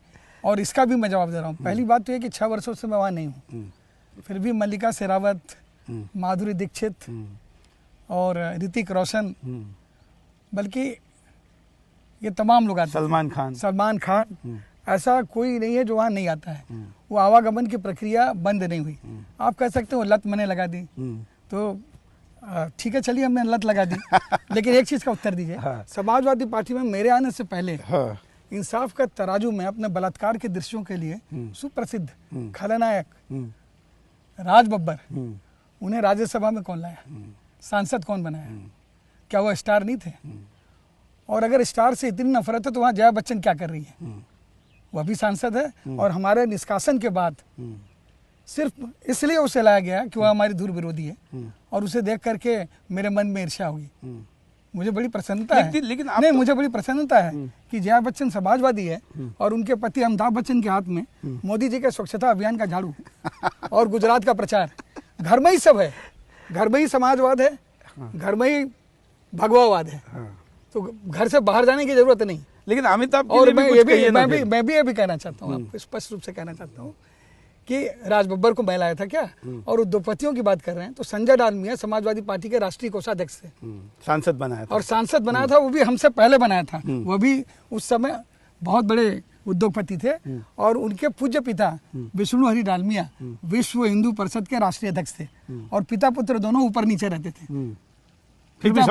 और इसका भी मैं जवाब दे रहा हूँ। पहली बात तो ये कि 6 वर्षों से मैं वहाँ नहीं हूँ, फिर भी मल्लिका शेरावत, माधुरी दीक्षित और ऋतिक रोशन, बल्कि ये तमाम लोग आते हैं, सलमान खान, ऐसा कोई नहीं है जो वहाँ नहीं आता है। वो आवागमन की प्रक्रिया बंद नहीं हुई। आप कह सकते हो लत मैंने लगा दी, तो ठीक है, चलिए हमने लत लगा दी। लेकिन एक चीज़ का उत्तर दीजिए, समाजवादी पार्टी में मेरे आने से पहले इंसाफ का तराजू में अपने बलात्कार के दृश्यों के लिए सुप्रसिद्ध खलनायक राज बब्बर, उन्हें राज्यसभा में कौन लाया, सांसद कौन बनाया? क्या वो स्टार नहीं थे? और अगर स्टार से इतनी नफरत है तो वहाँ जया बच्चन क्या कर रही है? वह भी सांसद है, और हमारे निष्कासन के बाद सिर्फ इसलिए उसे लाया गया कि वह हमारी दूर विरोधी है, और उसे देख करके मेरे मन में ईर्ष्या हुई। मुझे बड़ी प्रसन्नता है, लेकिन नहीं, मुझे बड़ी प्रसन्नता है कि जया बच्चन समाजवादी है और उनके पति अमिताभ बच्चन के हाथ में मोदी जी के स्वच्छता अभियान का झाड़ू और गुजरात का प्रचार, घर में ही सब है, घर में ही समाजवाद है, घर में ही भगवावाद है, तो घर से बाहर जाने की जरूरत नहीं। लेकिन अमिताभ, और मैं ये भी कहना चाहता हूँ, आपको स्पष्ट रूप से कहना चाहता हूँ कि राज बब्बर को मैं लाया था क्या? और उद्योगपतियों की बात कर रहे हैं तो संजय डालमिया समाजवादी पार्टी के राष्ट्रीय कोषाध्यक्ष थे, सांसद बनाया था, और सांसद बनाया था, वो भी हमसे पहले बनाया था। वो भी उस समय बहुत बड़े उद्योगपति थे, और उनके पूज्य पिता विष्णु हरि डालमिया विश्व हिंदू परिषद के राष्ट्रीय अध्यक्ष थे, और पिता पुत्र दोनों ऊपर नीचे रहते थे। फिर भी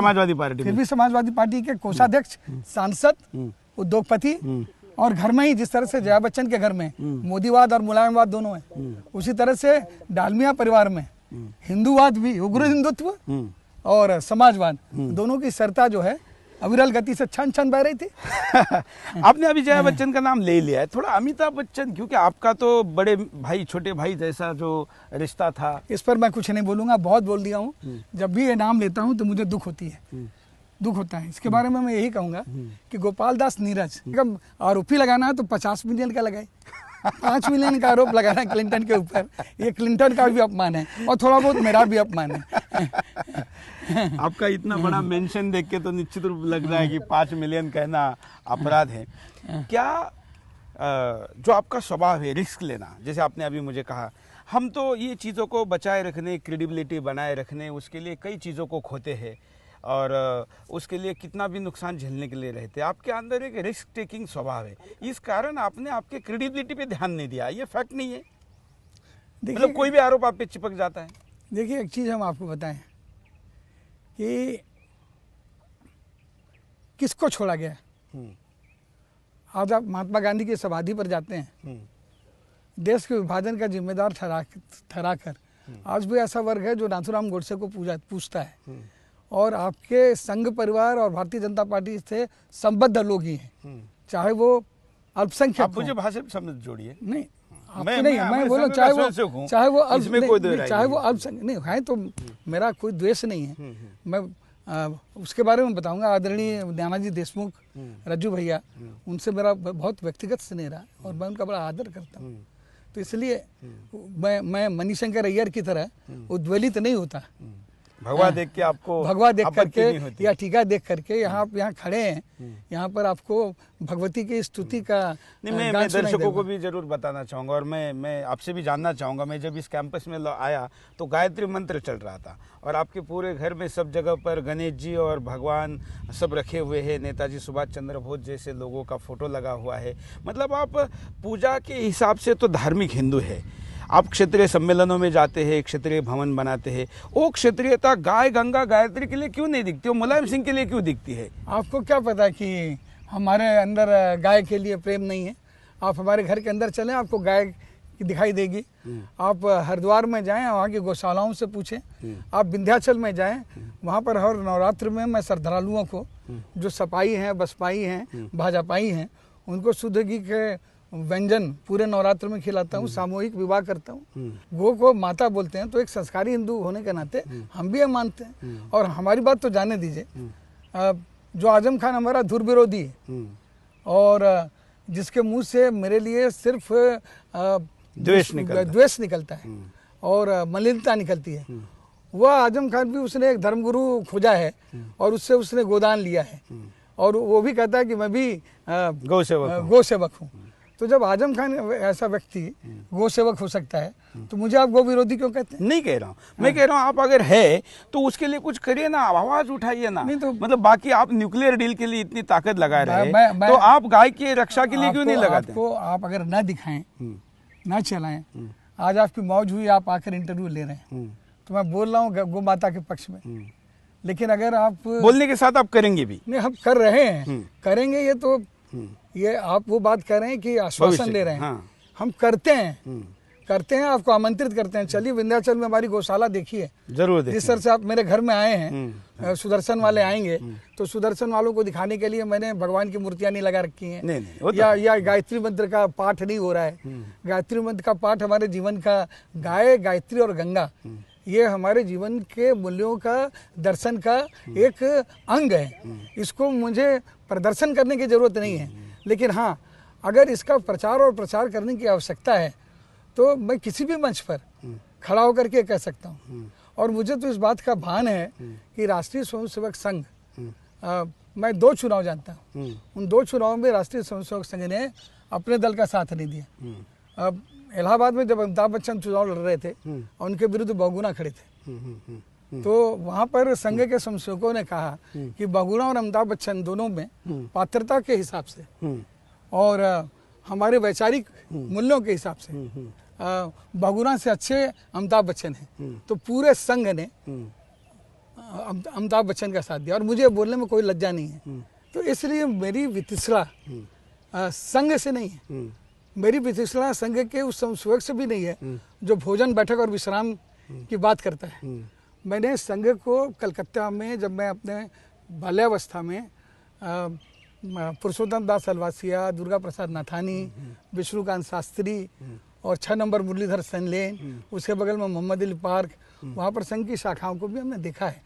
समाजवादी पार्टी के कोषाध्यक्ष, सांसद, उद्योगपति, और घर में ही जिस तरह से जया बच्चन के घर में मोदीवाद और मुलायमवाद दोनों है, उसी तरह से डालमिया परिवार में हिंदूवाद भी, उग्र हिंदुत्व और समाजवाद दोनों की सरता जो है अविरल गति से छन छन बह रही थी। आपने अभी जया बच्चन का नाम ले लिया है, थोड़ा अमिताभ बच्चन, क्योंकि आपका तो बड़े भाई छोटे भाई जैसा जो रिश्ता था। इस पर मैं कुछ नहीं बोलूंगा, बहुत बोल दिया हूँ। जब भी ये नाम लेता हूँ तो मुझे दुख होता है। इसके बारे में मैं यही कहूंगा कि गोपाल दास नीरज, आरोपी लगाना है तो 50 मिलियन का लगाए, 5 मिलियन का आरोप लगाना क्लिंटन के ऊपर, ये क्लिंटन का भी अपमान है, और थोड़ा बहुत मेरा भी अपमान है। आपका इतना बड़ा मेंशन देख के तो निश्चित रूप लग रहा है कि 5 मिलियन कहना अपराध है। क्या जो आपका स्वभाव है रिस्क लेना, जैसे आपने अभी मुझे कहा, हम तो ये चीज़ों को बचाए रखने, क्रेडिबिलिटी बनाए रखने, उसके लिए कई चीज़ों को खोते हैं, और उसके लिए कितना भी नुकसान झेलने के लिए रहते हैं। आपके अंदर एक रिस्क टेकिंग स्वभाव है, इस कारण आपने आपके क्रेडिबिलिटी पे ध्यान नहीं दिया। ये फैक्ट नहीं है? मतलब कोई भी आरोप आप पे चिपक जाता है। देखिए, एक चीज़ हम आपको बताएं कि किसको छोड़ा गया। आज आप महात्मा गांधी की समाधि पर जाते हैं, देश के विभाजन का जिम्मेदार ठहराकर आज भी ऐसा वर्ग है जो नाथूराम गोडसे को पूछता है, और आपके संघ परिवार और भारतीय जनता पार्टी से संबद्ध लोग ही हैं, चाहे वो अल्पसंख्यक। आप मुझे भाषा समझ जोड़िए। नहीं, मैं बोला चाहे वो अल्पसंख्यक नहीं है, तो मेरा कोई द्वेष नहीं है। मैं उसके बारे में बताऊंगा। आदरणीय नानाजी देशमुख, रज्जू भैया, उनसे मेरा बहुत व्यक्तिगत स्नेह रहा, और मैं उनका बड़ा आदर करता हूँ। तो इसलिए मैं मणिशंकर अय्यर की तरह उद्वेलित नहीं होता। भगवा देख के आपको, भगवा देख करके या टीका देख करके यहाँ खड़े हैं, यहाँ पर आपको भगवती की स्तुति का नहीं, मैं दर्शकों को भी जरूर बताना चाहूँगा, और मैं आपसे भी जानना चाहूँगा। मैं जब इस कैंपस में आया तो गायत्री मंत्र चल रहा था, और आपके पूरे घर में सब जगह पर गणेश जी और भगवान सब रखे हुए हैं, नेताजी सुभाष चंद्र बोस जैसे लोगों का फोटो लगा हुआ है। मतलब आप पूजा के हिसाब से तो धार्मिक हिंदू है। आप क्षेत्रीय सम्मेलनों में जाते हैं, क्षेत्रीय भवन बनाते हैं, वो क्षेत्रीयता गाय गंगा गायत्री के लिए क्यों नहीं दिखती, वो मुलायम सिंह के लिए क्यों दिखती है? आपको क्या पता कि हमारे अंदर गाय के लिए प्रेम नहीं है? आप हमारे घर के अंदर चलें, आपको गाय दिखाई देगी। आप हरिद्वार में जाएं, वहाँ की गौशालाओं से पूछें। आप विंध्याचल में जाएं, वहाँ पर हर नवरात्र में मैं श्रद्धालुओं को, जो सपाई हैं, बसपाई हैं, भाजपाई हैं, उनको शुद्ध घी के व्यंजन पूरे नवरात्र में खिलाता हूँ, सामूहिक विवाह करता हूँ। गो को माता बोलते हैं, तो एक संस्कारी हिंदू होने के नाते हम भी ये मानते हैं। और हमारी बात तो जाने दीजिए, जो आजम खान हमारा धुर विरोधी है और जिसके मुंह से मेरे लिए सिर्फ द्वेष निकलता है और मलिनता निकलती है, वह आजम खान भी उसने एक धर्मगुरु खोजा है और उससे उसने गोदान लिया है और वो भी कहता है कि मैं भी गौ सेवक हूँ। तो जब आजम खान ऐसा व्यक्ति गौ सेवक हो सकता है, तो मुझे आप गौ विरोधी क्यों कहते हैं? नहीं कह रहा हूँ, मैं कह रहा हूँ आप अगर है तो उसके लिए कुछ करिए ना, आवाज उठाइए ना। नहीं तो मतलब बाकी आप न्यूक्लियर डील के लिए इतनी ताकत लगा रहे हैं, तो आप गाय की रक्षा के लिए क्यों नहीं लगाते? आपको आप अगर न दिखाएं, न चलाएं, आज आपकी मौज हुई, आप आकर इंटरव्यू ले रहे हैं, तो मैं बोल रहा हूँ गौ माता के पक्ष में। लेकिन अगर आप बोलने के साथ आप करेंगे भी? नहीं, हम कर रहे हैं, करेंगे। ये तो ये आप वो बात कर रहे हैं कि आश्वासन ले रहे हैं। हाँ। हम करते हैं, आपको आमंत्रित करते हैं, चलिए विंध्याचल में हमारी गौशाला देखिए, जरूर देखिए। जिस तरह से आप मेरे घर में आए हैं, सुदर्शन वाले आएंगे, तो सुदर्शन वालों को दिखाने के लिए मैंने भगवान की मूर्तियां नहीं लगा रखी हैं। नहीं, या गायत्री मंत्र का पाठ नहीं हो रहा है। गायत्री मंत्र का पाठ हमारे जीवन का, गाय, गायत्री और गंगा, ये हमारे जीवन के मूल्यों का, दर्शन का एक अंग है। इसको मुझे प्रदर्शन करने की जरूरत नहीं है, लेकिन हाँ, अगर इसका प्रचार और प्रसार करने की आवश्यकता है तो मैं किसी भी मंच पर खड़ा होकर के कह सकता हूँ। और मुझे तो इस बात का भान है कि राष्ट्रीय स्वयंसेवक संघ, मैं 2 चुनाव जानता हूँ, उन 2 चुनावों में राष्ट्रीय स्वयंसेवक संघ ने अपने दल का साथ नहीं दिया। अब इलाहाबाद में जब अमिताभ बच्चन चुनाव लड़ रहे थे और उनके विरुद्ध बहुगुणा खड़े थे, तो वहाँ पर संघ के स्वयंसेवकों ने कहा कि बहुगुणा और अमिताभ बच्चन दोनों में पात्रता के हिसाब से और हमारे वैचारिक मूल्यों के हिसाब से बहुगुणा से अच्छे अमिताभ बच्चन हैं। तो पूरे संघ ने अमिताभ बच्चन का साथ दिया और मुझे बोलने में कोई लज्जा नहीं है। तो इसलिए मेरी वितृष्णा संघ से नहीं है, मेरी वितृष्णा संघ के उस स्वयंसेवक से भी नहीं है जो भोजन, बैठक और विश्राम की बात करता है। मैंने संघ को कलकत्ता में, जब मैं अपने बाल्यावस्था में पुरुषोत्तम दास अलवासिया, दुर्गा प्रसाद नाथानी, विष्णुकांत शास्त्री और 6 नंबर मुरलीधर सनलेन, उसके बगल में मोहम्मद अली पार्क, वहाँ पर संघ की शाखाओं को भी हमने देखा है।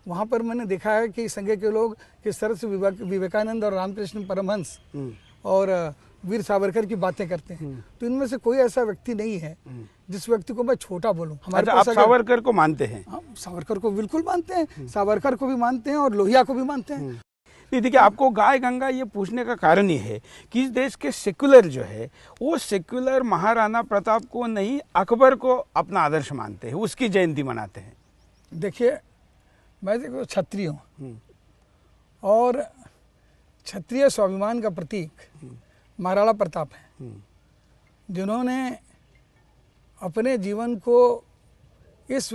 वहाँ पर मैंने देखा है कि संघ के लोग किस तरह से विवेकानंद और रामकृष्ण परमहंस और वीर सावरकर की बातें करते हैं। तो इनमें से कोई ऐसा व्यक्ति नहीं है जिस व्यक्ति को मैं छोटा बोलूं। हमारे पास आप सावरकर को मानते हैं? सावरकर को बिल्कुल मानते हैं, सावरकर को भी मानते हैं और लोहिया को भी मानते हैं। देखिए, आपको गाय गंगा ये पूछने का कारण ये है कि इस देश के सेक्युलर जो है, वो सेक्युलर महाराणा प्रताप को नहीं, अकबर को अपना आदर्श मानते हैं, उसकी जयंती मनाते हैं। देखिए, मैं देखो क्षत्रिय हूँ और क्षत्रिय स्वाभिमान का प्रतीक महाराणा प्रताप है, जिन्होंने अपने जीवन को इस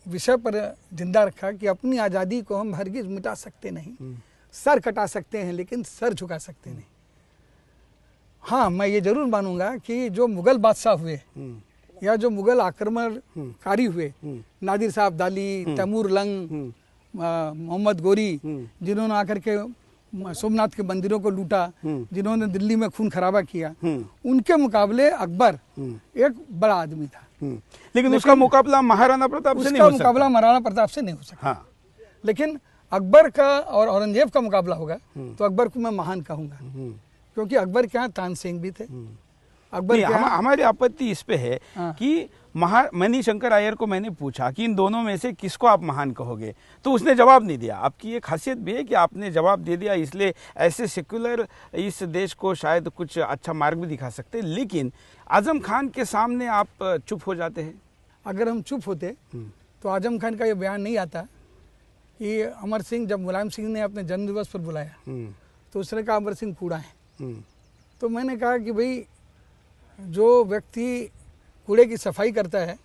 विषय पर जिंदा रखा कि अपनी आज़ादी को हम हरगिज मिटा सकते नहीं, सर कटा सकते हैं लेकिन सर झुका सकते नहीं। हाँ, मैं ये जरूर मानूंगा कि जो मुगल बादशाह हुए या जो मुगल आक्रमणकारी हुए, नादिर साहब अब्दाली, तैमूर लंग, मोहम्मद गोरी, जिन्होंने आकर के सोमनाथ के मंदिरों को लूटा, जिन्होंने दिल्ली में खून खराबा किया, उनके मुकाबले अकबर एक बड़ा आदमी था। लेकिन उसका मुकाबला महाराणा प्रताप से नहीं हो सकता। मुकाबला महाराणा प्रताप से नहीं हो सकता। हाँ। लेकिन अकबर का और औरंगजेब का मुकाबला होगा तो अकबर को मैं महान कहूंगा, क्योंकि अकबर के यहाँ तानसेन भी थे। अकबर हमारी आपत्ति इस पे है कि मणिशंकर अय्यर को मैंने पूछा कि इन दोनों में से किसको आप महान कहोगे, तो उसने जवाब नहीं दिया। आपकी ये खासियत भी है कि आपने जवाब दे दिया, इसलिए ऐसे सेक्युलर इस देश को शायद कुछ अच्छा मार्ग भी दिखा सकते। लेकिन आजम खान के सामने आप चुप हो जाते हैं। अगर हम चुप होते तो आजम खान का ये बयान नहीं आता कि अमर सिंह, जब मुलायम सिंह ने अपने जन्मदिवस पर बुलाया तो उसने कहा अमर सिंह कूड़ा है। तो मैंने कहा कि भाई, जो व्यक्ति कूड़े की सफाई करता है,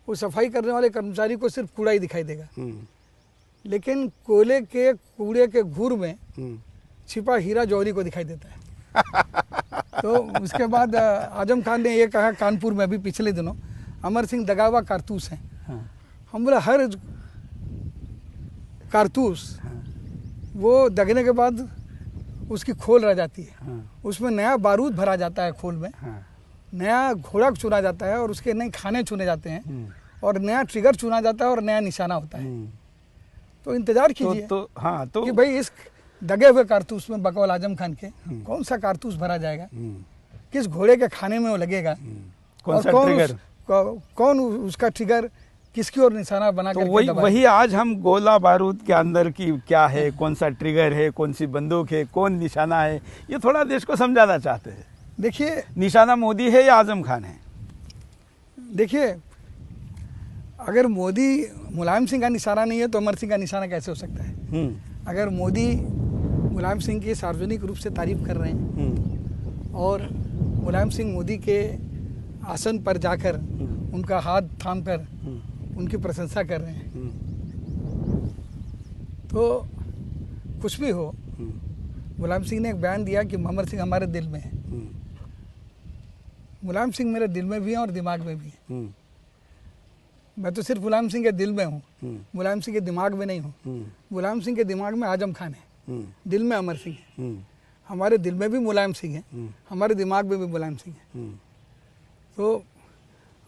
वो सफाई करने वाले कर्मचारी को सिर्फ कूड़ा ही दिखाई देगा, लेकिन कोयले के कूड़े के घूर में छिपा हीरा जौहरी को दिखाई देता है। तो उसके बाद आजम खान ने ये कहा कानपुर में अभी पिछले दिनों, अमर सिंह दगावा कारतूस हैं। हाँ। हम बोला हर कारतूस वो दगने के बाद उसकी खोल रह जाती है, हाँ। उसमें नया बारूद भरा जाता है खोल में, हाँ। नया घोड़ा चुना जाता है और उसके नए खाने चुने जाते हैं और नया ट्रिगर चुना जाता है और नया निशाना होता है। तो इंतजार कीजिए तो हाँ तो कि भाई इस दगे हुए कारतूस में बकौल आजम खान के कौन सा कारतूस भरा जाएगा, किस घोड़े के खाने में वो लगेगा, कौन सा ट्रिगर, कौन उसका ट्रिगर किसकी ओर निशाना बना तो करके वही आज हम गोला बारूद के अंदर की क्या है, कौन सा ट्रिगर है, कौन सी बंदूक है, कौन निशाना है, ये थोड़ा देश को समझाना चाहते हैं। देखिए निशाना मोदी है या आजम खान है? देखिए अगर मोदी मुलायम सिंह का निशाना नहीं है तो अमर सिंह का निशाना कैसे हो सकता है? अगर मोदी मुलायम सिंह की सार्वजनिक रूप से तारीफ कर रहे हैं और मुलायम सिंह मोदी के आसन पर जाकर उनका हाथ थाम कर उनकी प्रशंसा कर रहे हैं, तो कुछ भी हो, मुलायम सिंह ने एक बयान दिया कि अमर सिंह हमारे दिल में है। मुलायम सिंह मेरे दिल में भी हैं और दिमाग में भी हैं। मैं तो सिर्फ मुलायम सिंह के दिल में हूँ, मुलायम सिंह के दिमाग में नहीं हूँ। मुलायम सिंह के दिमाग में आजम खान है, दिल में अमर सिंह है। हमारे दिल में भी मुलायम सिंह है, हमारे दिमाग में भी मुलायम सिंह है। तो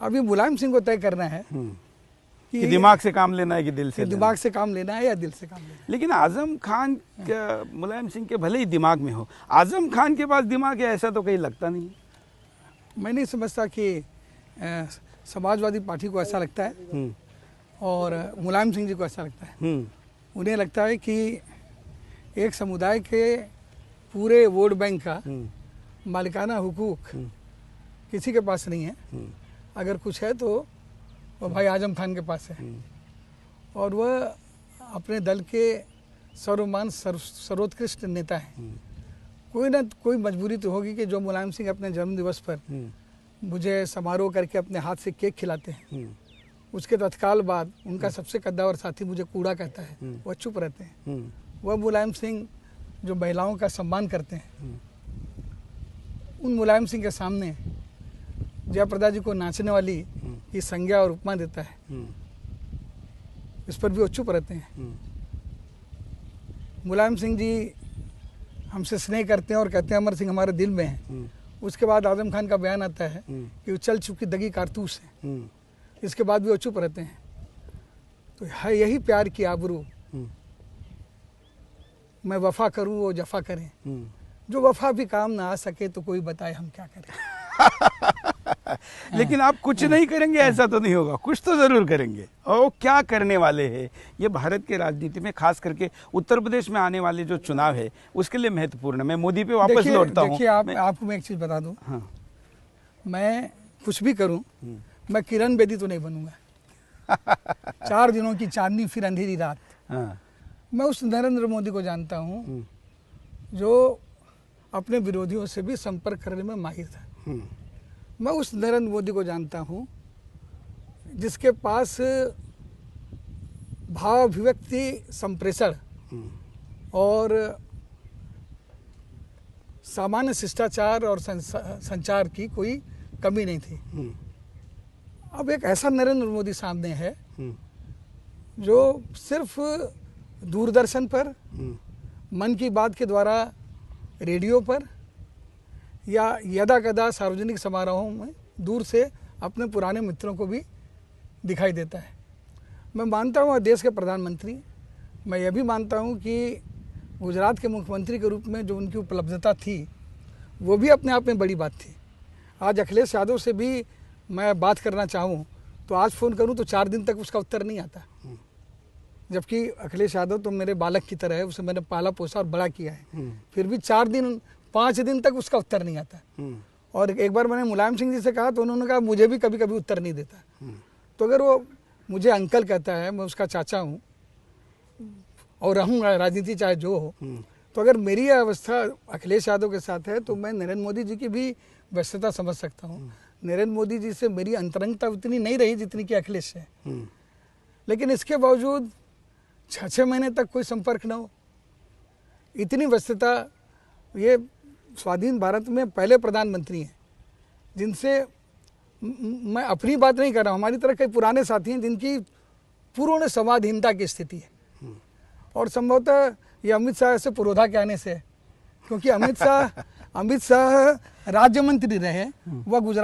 अभी मुलायम सिंह को तय करना है कि दिमाग से काम लेना है कि दिल से, दिमाग से काम लेना है या दिल से काम लेना है। लेकिन आजम खान मुलायम सिंह के भले ही दिमाग में हो, आजम खान के पास दिमाग है ऐसा तो कहीं लगता नहीं। मैं नहीं समझता कि समाजवादी पार्टी को ऐसा लगता है और मुलायम सिंह जी को ऐसा लगता है। उन्हें लगता है कि एक समुदाय के पूरे वोट बैंक का मालिकाना हुकूक किसी के पास नहीं है। अगर कुछ है तो वह भाई आजम खान के पास है और वह अपने दल के सर्वमान सर्वोत्कृष्ट नेता है। कोई ना कोई मजबूरी तो होगी कि जो मुलायम सिंह अपने जन्मदिवस पर मुझे समारोह करके अपने हाथ से केक खिलाते हैं, उसके तत्काल बाद उनका सबसे कद्दावर साथी मुझे कूड़ा कहता है, वह चुप रहते हैं। वह मुलायम सिंह जो महिलाओं का सम्मान करते हैं, उन मुलायम सिंह के सामने जयप्रदा जी को नाचने वाली की संज्ञा और उपमा देता है, इस पर भी वो चुप रहते हैं। मुलायम सिंह जी हमसे स्नेह करते हैं और कहते हैं अमर सिंह हमारे दिल में है। उसके बाद आजम खान का बयान आता है कि वो चल चुकी दगी कारतूस है, इसके बाद भी वो चुप रहते हैं। तो है यही प्यार की आबरू, मैं वफा करूं वो जफा करें, जो वफा भी काम ना आ सके तो कोई बताए हम क्या करें। लेकिन आप कुछ नहीं करेंगे ऐसा तो नहीं होगा, कुछ तो जरूर करेंगे। और क्या करने वाले हैं ये भारत के राजनीति में, खास करके उत्तर प्रदेश में आने वाले जो चुनाव है उसके लिए महत्वपूर्ण है। मैं मोदी पे वापस लौटता हूँ। देखिए आपको मैं एक चीज बता दूं, हाँ। मैं कुछ भी करूं, मैं किरण बेदी तो नहीं बनूंगा। 4 दिनों की चांदनी फिर अंधेरी रात। हाँ। मैं उस नरेंद्र मोदी को जानता हूँ जो अपने विरोधियों से भी संपर्क करने में माहिर था। मैं उस नरेंद्र मोदी को जानता हूँ जिसके पास भाव अभिव्यक्ति संप्रेषण और सामान्य शिष्टाचार और संचार की कोई कमी नहीं थी। अब एक ऐसा नरेंद्र मोदी सामने है जो सिर्फ दूरदर्शन पर, मन की बात के द्वारा रेडियो पर या यदा कदा सार्वजनिक समारोहों में दूर से अपने पुराने मित्रों को भी दिखाई देता है। मैं मानता हूँ देश के प्रधानमंत्री, मैं यह भी मानता हूँ कि गुजरात के मुख्यमंत्री के रूप में जो उनकी उपलब्धता थी वो भी अपने आप में बड़ी बात थी। आज अखिलेश यादव से भी मैं बात करना चाहूँ तो आज फ़ोन करूँ तो 4 दिन तक उसका उत्तर नहीं आता, जबकि अखिलेश यादव तो मेरे बालक की तरह है, उसे मैंने पाला पोसा और बड़ा किया है, फिर भी 5 दिन तक उसका उत्तर नहीं आता। और एक बार मैंने मुलायम सिंह जी से कहा तो उन्होंने कहा मुझे भी कभी कभी उत्तर नहीं देता। तो अगर वो मुझे अंकल कहता है, मैं उसका चाचा हूँ और रहूँगा राजनीति चाहे जो हो, तो अगर मेरी अवस्था अखिलेश यादव के साथ है तो मैं नरेंद्र मोदी जी की भी व्यस्तता समझ सकता हूँ। नरेंद्र मोदी जी से मेरी अंतरंगता उतनी नहीं रही जितनी कि अखिलेश से, लेकिन इसके बावजूद 6 महीने तक कोई संपर्क न हो, इतनी व्यस्तता, ये स्वाधीन भारत में पहले प्रधानमंत्री हैं जिनसे मैं अपनी बात नहीं कर रहा हूँ, हमारी तरह कई पुराने साथी हैं जिनकी पूर्ण संवादहीनता की स्थिति है। और संभवतः ये अमित शाह से पुरोधा के आने से है, क्योंकि अमित शाह राज्य मंत्री रहे, वह गुजरात